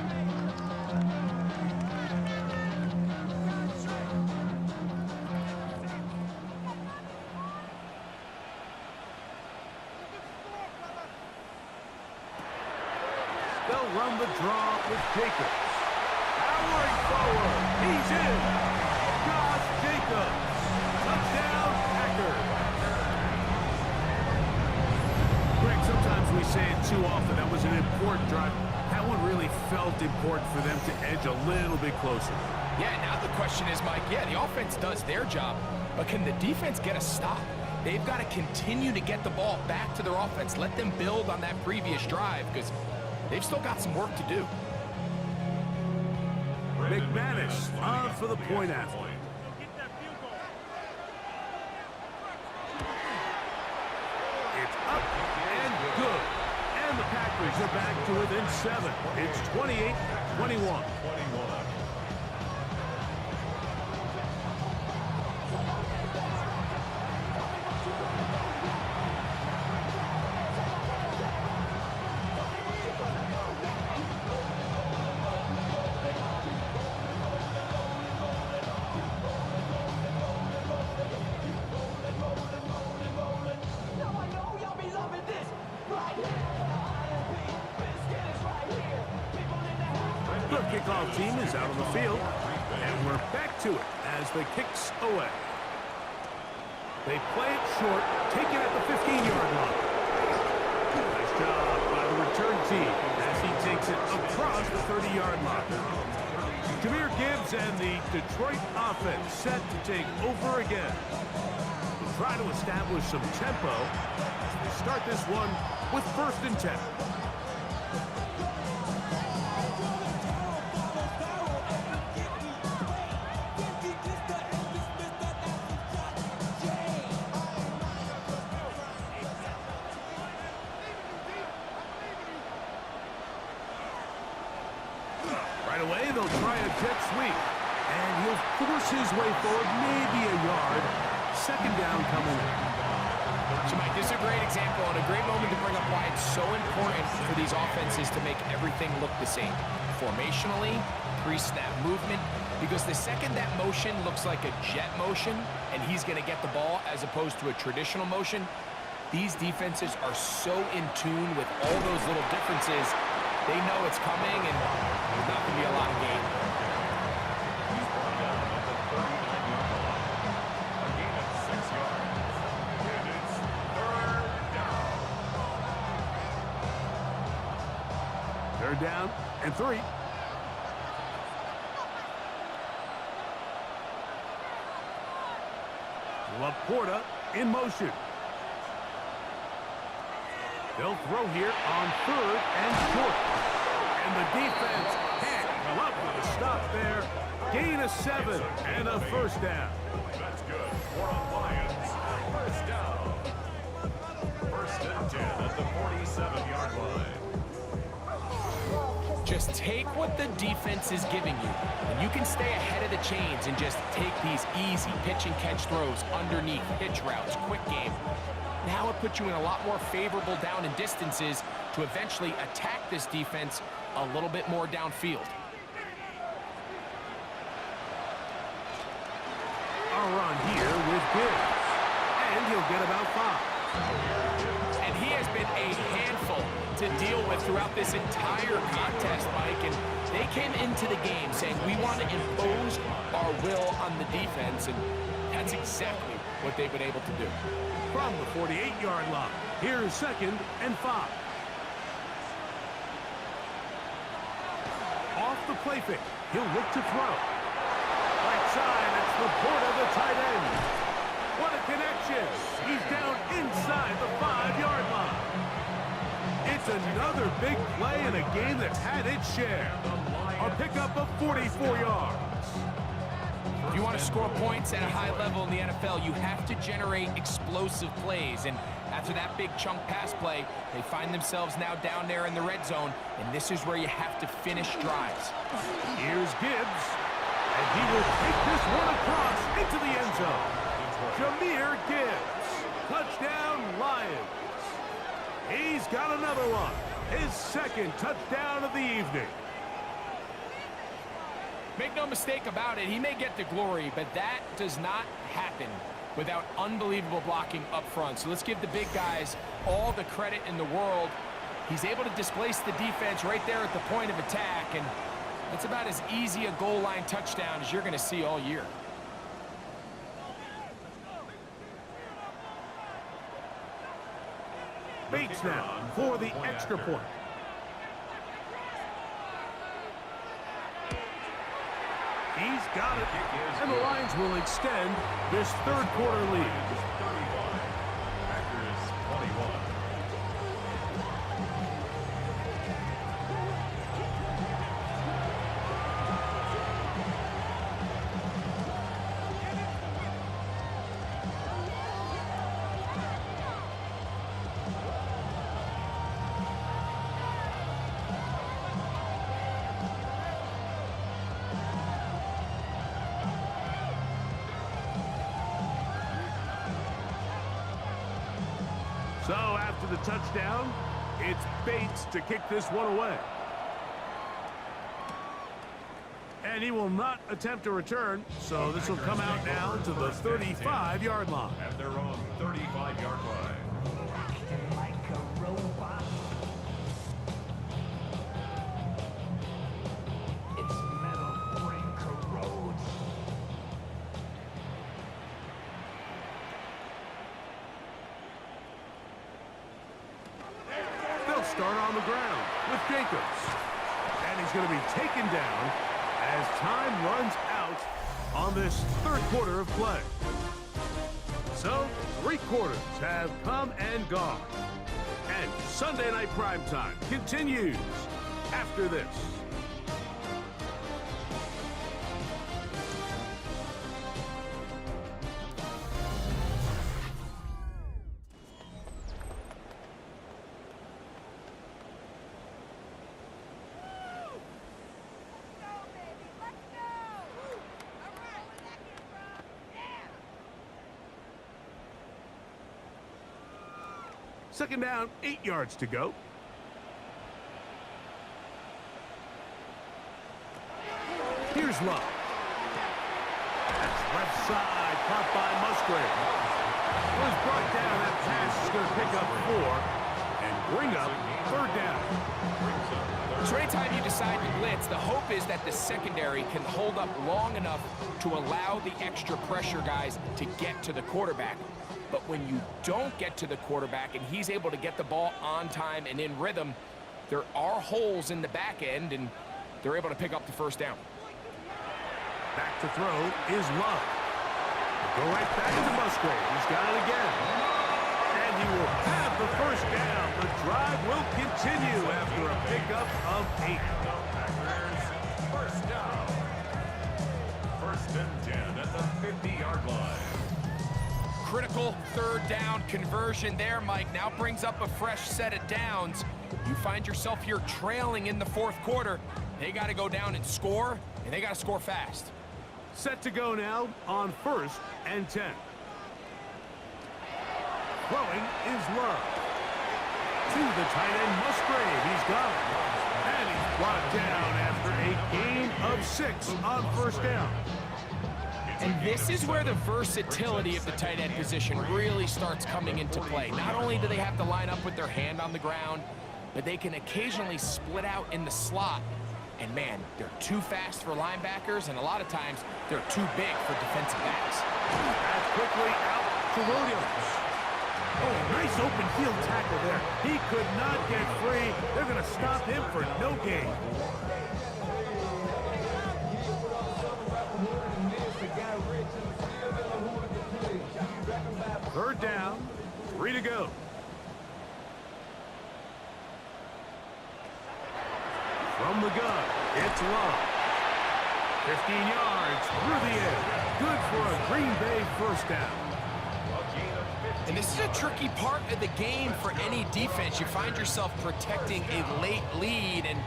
They'll run the draw with Jacobs. Powering forward. He's in. Josh Jacobs. Touchdown, Packers. Greg, sometimes we say it too often. That was an important drive. That one really felt important for them to edge a little bit closer. Yeah, now the question is, Mike, yeah, the offense does their job, but can the defense get a stop? They've got to continue to get the ball back to their offense. Let them build on that previous drive because they've still got some work to do. McManus on for the point after. It's up and good. And the Packers are back to within 7. It's 28-21. The kickoff team is out on the field, and we're back to it as the kicks away. They play it short, take it at the 15-yard line. Nice job by the return team as he takes it across the 30-yard line. Jahmyr Gibbs and the Detroit offense set to take over again. They'll try to establish some tempo as they start this one with 1st and 10. Right away, they'll try a jet sweep. And he'll force his way forward, maybe a yard. 2nd down coming in. So, Mike, this is a great example and a great moment to bring up why it's so important for these offenses to make everything look the same. Formationally, pre-snap movement, because the second that motion looks like a jet motion and he's going to get the ball as opposed to a traditional motion, these defenses are so in tune with all those little differences. They know it's coming, and there's not going to be a lot of gain. down and 3. Laporta in motion. They'll throw here on 3rd and short. And the defense can't come up with a stop there. Gain of 7 and a first down. That's good. For the Lions. First down. 1st and 10 at the 47-yard line. Just take what the defense is giving you, and you can stay ahead of the chains and just take these easy pitch and catch throws underneath, hitch routes, quick game. Now it puts you in a lot more favorable down and distances to eventually attack this defense a little bit more downfield. A run here with Gibbs, and he'll get about 5. And he has been a handful to deal with throughout this entire contest, Mike. And they came into the game saying, we want to impose our will on the defense, and that's exactly what they've been able to do. From the 48-yard line, here's 2nd and 5. Off the play fake, he'll look to throw. Right side, it's Laporta, the tight end. What a connection! He's down inside the 5-yard line. It's another big play in a game that had its share. A pickup of 44 yards. If you want to score points at a high level in the NFL, you have to generate explosive plays. And after that big chunk pass play, they find themselves now down there in the red zone, and this is where you have to finish drives. Here's Gibbs, and he will take this one across into the end zone. Jahmyr Gibbs, touchdown Lions. He's got another one, his 2nd touchdown of the evening. Make no mistake about it, he may get the glory, but that does not happen without unbelievable blocking up front. So let's give the big guys all the credit in the world. He's able to displace the defense right there at the point of attack, and it's about as easy a goal line touchdown as you're going to see all year. Bates now for the extra point. He's got it, and the Lions will extend this 3rd quarter lead. 31. Packers 21. So after the touchdown, it's Bates to kick this one away. And he will not attempt to return, so this will come out now to the 35-yard line. At their own 35-yard line. Acting like a robot. Its metal brain corrodes. They'll start on the ground with Jacobs. And he's going to be taken down as time runs out on this 3rd quarter of play. So, 3 quarters have come and gone. And Sunday Night Primetime continues after this. Second down, 8 yards to go. Here's Love. That's left side, caught by Musgrave. Was brought down. That pass is going to pick up 4 and bring up 3rd down. So anytime you decide to blitz, the hope is that the secondary can hold up long enough to allow the extra pressure guys to get to the quarterback. But when you don't get to the quarterback and he's able to get the ball on time and in rhythm, there are holes in the back end, and they're able to pick up the first down. Back to throw is Love. Go right back to Musgrave. He's got it again. And he will have the first down. The drive will continue after a pickup of 8. Packers, first down. First and 10 at the 50-yard line. Critical third down conversion there, Mike. Now brings up a fresh set of downs. You find yourself here trailing in the fourth quarter. They got to go down and score, and they got to score fast. Set to go now on first and 10. Throwing is Love. To the tight end, Musgrave. He's got it. And he's brought down after a gain of 6 on first down. And this is where the versatility of the tight end position really starts coming into play. Not only do they have to line up with their hand on the ground, but they can occasionally split out in the slot. And man, they're too fast for linebackers, and a lot of times they're too big for defensive backs. Pass quickly out to Williams. Oh, nice open field tackle there. He could not get free. They're going to stop him for no gain. Third down, 3 to go. From the gun, it's Love. 15 yards through the air. Good for a Green Bay first down. And this is a tricky part of the game for any defense. You find yourself protecting a late lead, and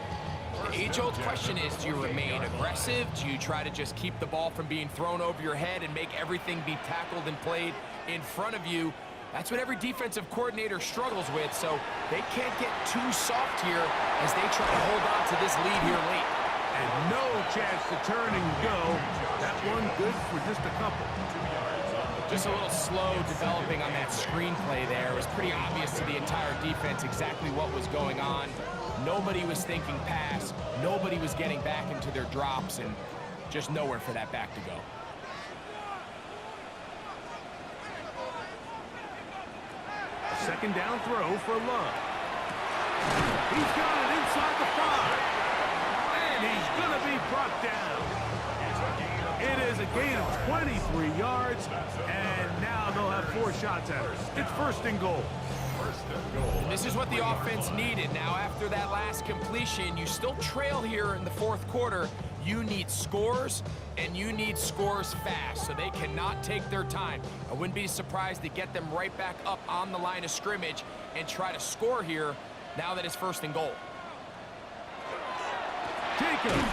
the age-old question is, do you remain aggressive? Do you try to just keep the ball from being thrown over your head and make everything be tackled and played in front of you? That's what every defensive coordinator struggles with, so they can't get too soft here as they try to hold on to this lead here late. And no chance to turn and go. That one good for just a couple. Just a little slow developing on that screenplay there. It was pretty obvious to the entire defense exactly what was going on. Nobody was thinking pass. Nobody was getting back into their drops, and just nowhere for that back to go. Second down throw for Love. He's got it inside the 5. And he's going to be brought down. It is a gain of 23 yards, and now they'll have 4 shots at her. It's first and goal. And this is what the offense needed. Now, after that last completion, you still trail here in the fourth quarter. You need scores, and you need scores fast, so they cannot take their time. I wouldn't be surprised to get them right back up on the line of scrimmage and try to score here now that it's first and goal. Jacobs.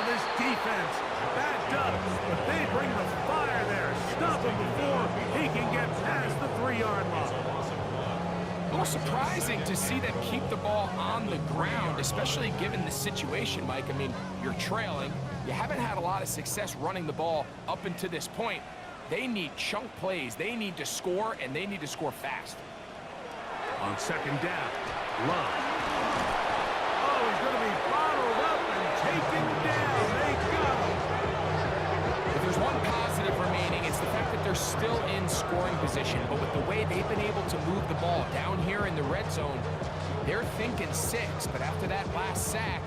This defense backed up, but they bring the fire there. Stop him before he can get past the 3-yard line. A little surprising to see them keep the ball on the ground, especially given the situation, Mike. I mean, you're trailing. You haven't had a lot of success running the ball up until this point. They need chunk plays. They need to score, and they need to score fast. On second down, Love. Oh, he's going to be bottled up and taken down. They got him. If there's one positive remaining, it's the fact that they're still in scoring position. But with the way they've been able to move the ball down here in the red zone, they're thinking 6. But after that last sack,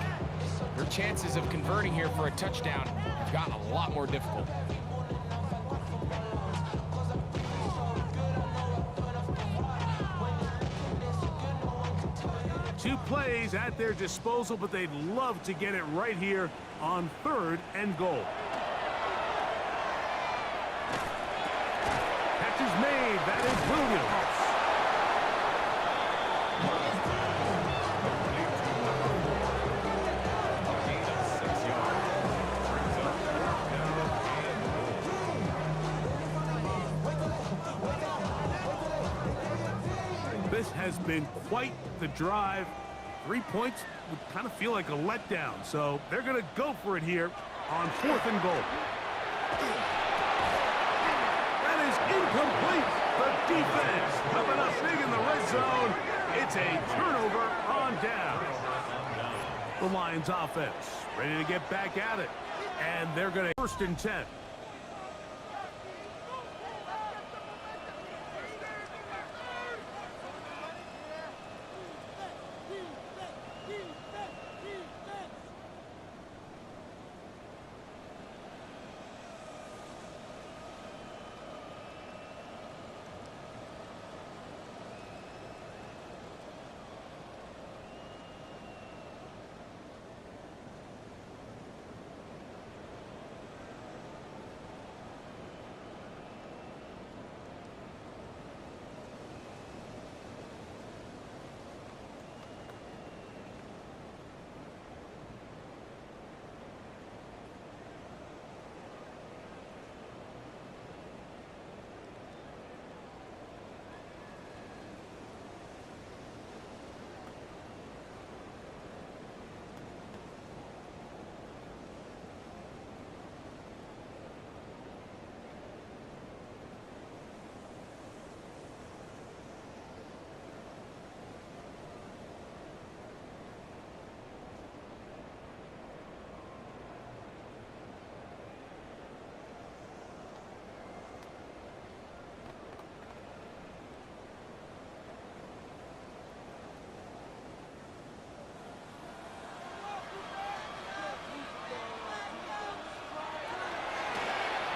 their chances of converting here for a touchdown have gotten a lot more difficult. Two plays at their disposal, but they'd love to get it right here on third and goal. Catch is made. That is Williams. This has been quite the drive. 3 points would kind of feel like a letdown, so they're going to go for it here on fourth and goal. That is incomplete. The defense coming up big in the red zone. It's a turnover on down. The Lions offense ready to get back at it, and they're going to first and 10.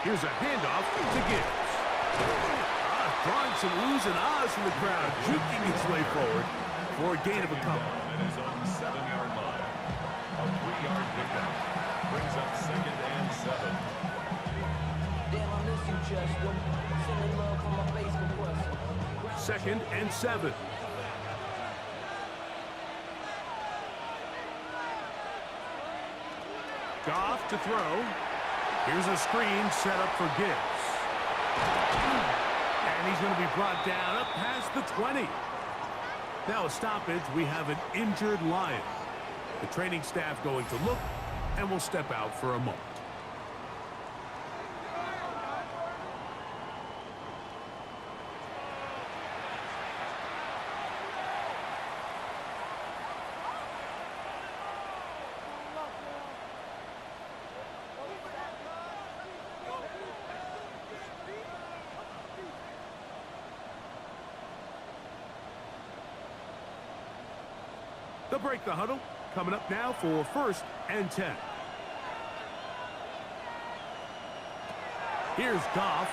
Here's a handoff to Gibbs. Drawing some oohs and ahs from the crowd, juking his way forward for a gain of a couple. At his own 7-yard line. A 3-yard pickup brings up 2nd and 7. Damn, I miss you, Chester. Sending love from my Facebook quest. 2nd and 7. Goff to throw. Here's a screen set up for Gibbs. And he's going to be brought down up past the 20. Now a stoppage, we have an injured Lion. The training staff going to look and will step out for a moment. They'll break the huddle. Coming up now for 1st and 10. Here's Goff.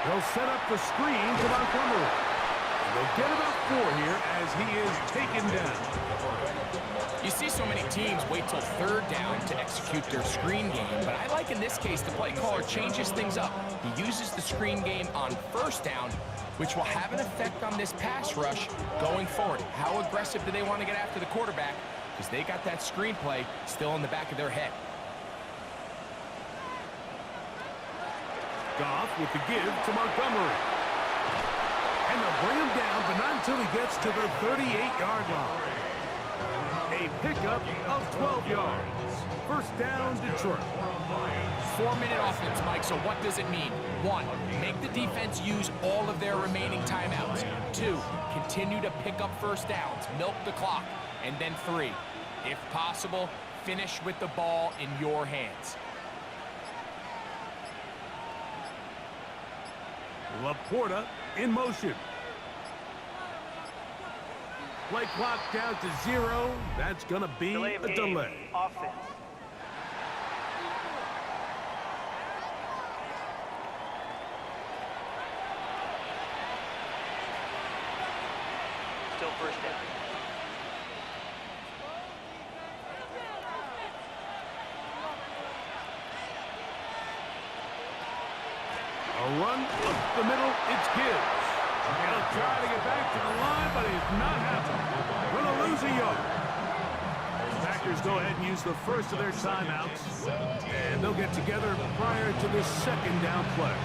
They'll set up the screen to Montgomery. And they'll get about 4 here as he is taken down. You see so many teams wait till 3rd down to execute their screen game, but I like in this case the play caller changes things up. He uses the screen game on 1st down, which will have an effect on this pass rush going forward. How aggressive do they want to get after the quarterback? Because they got that screen play still in the back of their head. Goff with the give to Montgomery. And they'll bring him down, but not until he gets to the 38-yard line. A pickup of 12 yards. 1st down, Detroit. 4-minute offense, Mike, so what does it mean? 1, make the defense use all of their remaining timeouts. 2, continue to pick up 1st downs, milk the clock. And then 3, if possible, finish with the ball in your hands. Laporta in motion. Play clock down to 0. That's going to be a delay. Offense. Still 1st down. A run up the middle, it's Gibbs. He'll try to get back to the line, but it's not happening. Going to lose a yard. The Packers go ahead and use the first of their timeouts, and they'll get together prior to this 2nd down play.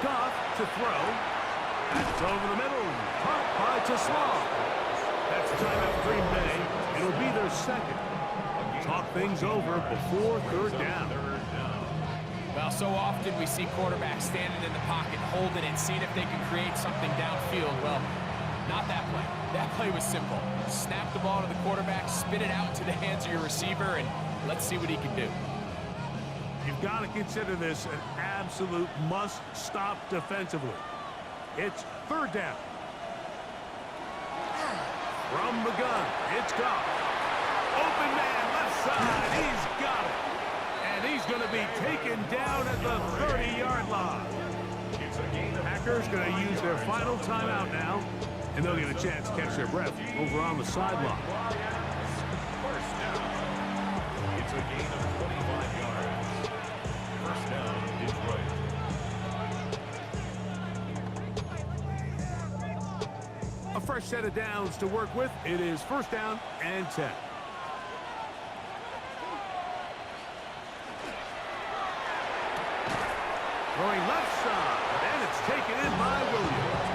Goff to throw. That's over the middle. Caught by Tasslaw. That's timeout Green Bay. It'll be their 2nd. Talk things over before 3rd down. Well, so often we see quarterbacks standing in the pocket, holding it, seeing if they can create something downfield. Well, not that play. That play was simple. Snap the ball to the quarterback, spit it out to the hands of your receiver, and let's see what he can do. You've got to consider this an absolute must-stop defensively. It's 3rd down. From the gun, it's Goff. Open man, left side, he's got it. And he's going to be taken down at the 30-yard line. Packers going to use their final timeout now, and they'll get a chance to catch their breath over on the sideline. 1st down. It's a gain of 25 yards. 1st down, Detroit. A fresh set of downs to work with. It is 1st down and 10. Throwing left side, and it's taken in by Williams.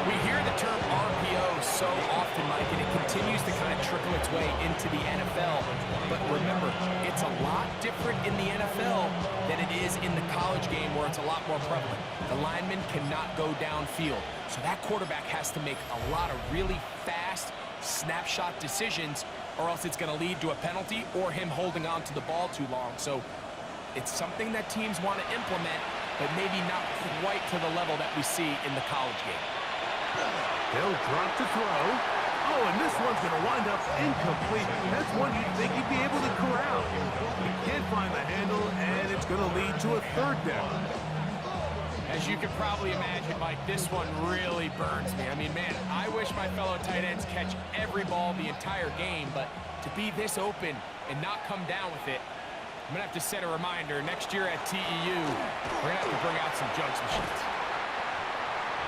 We hear the term RPO so often, Mike, and it continues to kind of trickle its way into the NFL. But remember, it's a lot different in the NFL than it is in the college game where it's a lot more prevalent. The lineman cannot go downfield. So that quarterback has to make a lot of really fast snapshot decisions, or else it's going to lead to a penalty or him holding on to the ball too long. So It's something that teams want to implement, but maybe not quite to the level that we see in the college game. They'll drop to throw. Oh, and this one's going to wind up incomplete. That's one you'd think he'd be able to corral. He can't find the handle, and it's going to lead to a third down. As you can probably imagine, Mike, this one really burns me. I mean, man, I wish my fellow tight ends catch every ball the entire game, but to be this open and not come down with it, I'm going to have to set a reminder. Next year at TEU, we're going to have to bring out some jugs machines.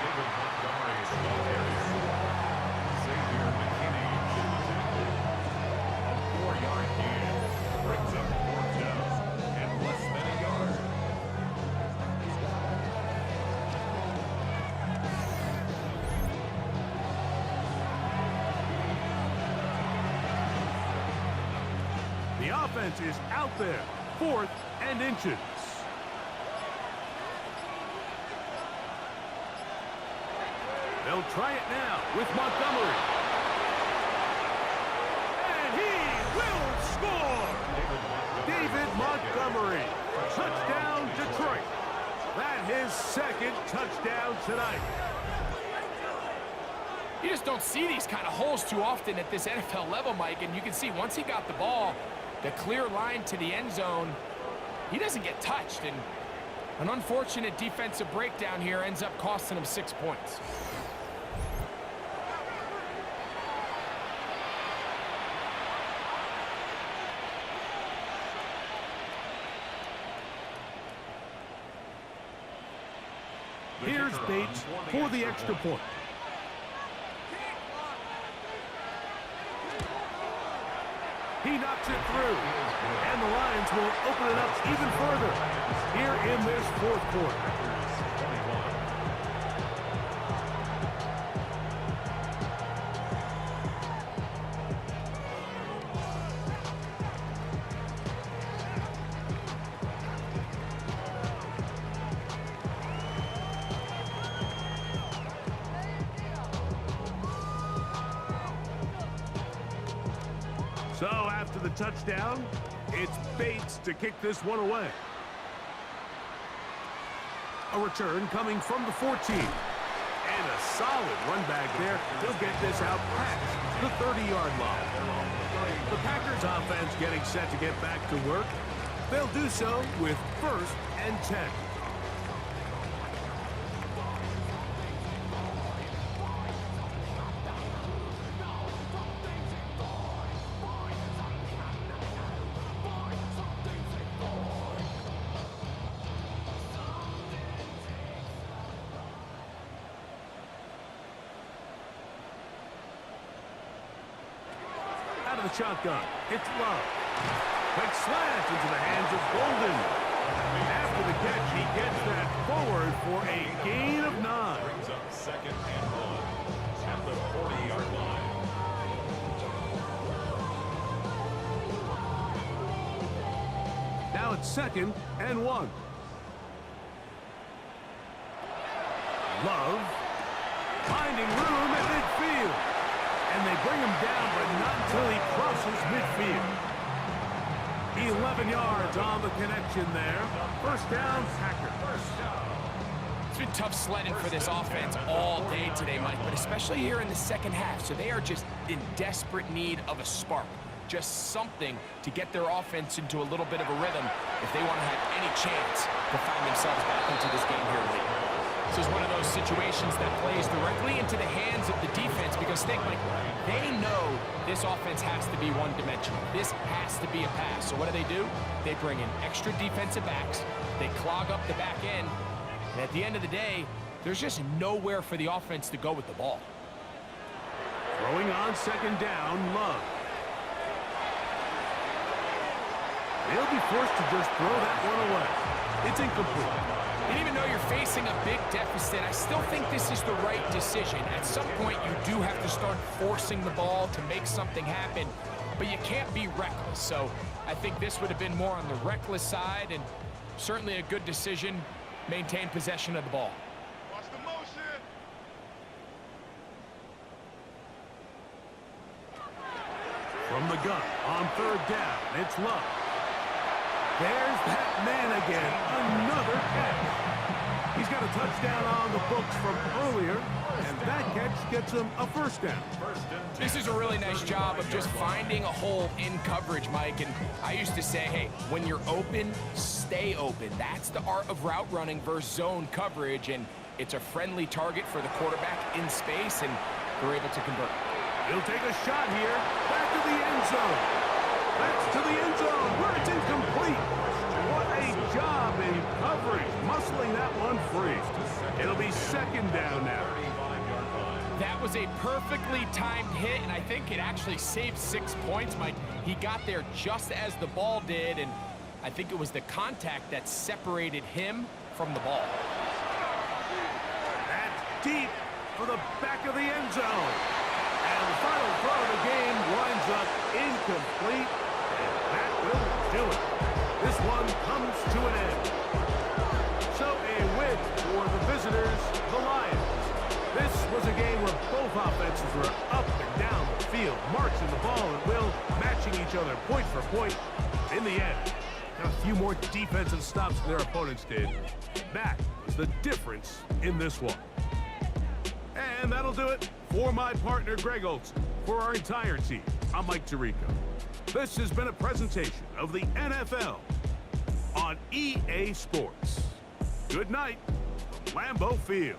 David Montgomery is the ball carrier. Xavier McKinney is the tackle. A 4-yard gain brings up fourth down and less than a yard. The offense is out there, 4th and inches. They'll try it now with Montgomery. And he will score! David Montgomery. Touchdown, Detroit. That's his second touchdown tonight. You just don't see these kind of holes too often at this NFL level, Mike, and you can see once he got the ball, the clear line to the end zone, he doesn't get touched, and an unfortunate defensive breakdown here ends up costing him 6 points. Here's Bates for the extra point. He knocks it through, and the Lions will open it up even further here in this fourth quarter. So after the touchdown, it's Bates to kick this one away. A return coming from the 14. And a solid run back there. He'll get this out past the 30-yard line. The Packers offense getting set to get back to work. They'll do so with 1st and 10. Out of the shotgun, it's Love. Quick slant into the hands of Golden. After the catch, he gets that forward for a gain of 9. Brings up 2nd and 1 at the 40-yard line. Now it's 2nd and 1. Love finding room at midfield. And they bring him down, but not until he crosses midfield. 11 yards on the connection there. 1st down, Packers. It's been tough sledding for this offense all day today, Mike, but especially here in the second half. So they are just in desperate need of a spark. Just something to get their offense into a little bit of a rhythm if they want to have any chance to find themselves back into this game here late. This is one of those situations that plays directly into the hands of the defense because think, Mike, they know this offense has to be one-dimensional. This has to be a pass. So what do? They bring in extra defensive backs. They clog up the back end. And at the end of the day, there's just nowhere for the offense to go with the ball. Throwing on 2nd down, Love. They'll be forced to just throw that one away. It's incomplete. And even though you're facing a big deficit, I still think this is the right decision. At some point, you do have to start forcing the ball to make something happen, but you can't be reckless. So I think this would have been more on the reckless side, and certainly a good decision. Maintain possession of the ball. Watch the motion. From the gun on 3rd down, it's Love. There's that man again. Another catch. He's got a touchdown on the books from earlier, and that catch gets him a first down. This is a really nice job of just finding a hole in coverage, Mike. And I used to say, hey, when you're open, stay open. That's the art of route running versus zone coverage, and it's a friendly target for the quarterback in space, and they're able to convert. He'll take a shot here. Back to the end zone. That's to the end zone where it's incomplete. What a job in coverage, muscling that one free. It'll be second down now. That was a perfectly timed hit, and I think it actually saved 6 points, Mike. He got there just as the ball did, and I think it was the contact that separated him from the ball. That's deep for the back of the end zone. And the final throw of the game winds up incomplete, and that will do it. This one comes to an end. So a win for the visitors, the Lions. This was a game where both offenses were up and down the field, marching the ball at will, matching each other point for point. In the end, got a few more defensive stops than their opponents did. That was the difference in this one. And that'll do it for my partner, Greg Olsen. For our entire team, I'm Mike Tirico. This has been a presentation of the NFL on EA Sports. Good night from Lambeau Field.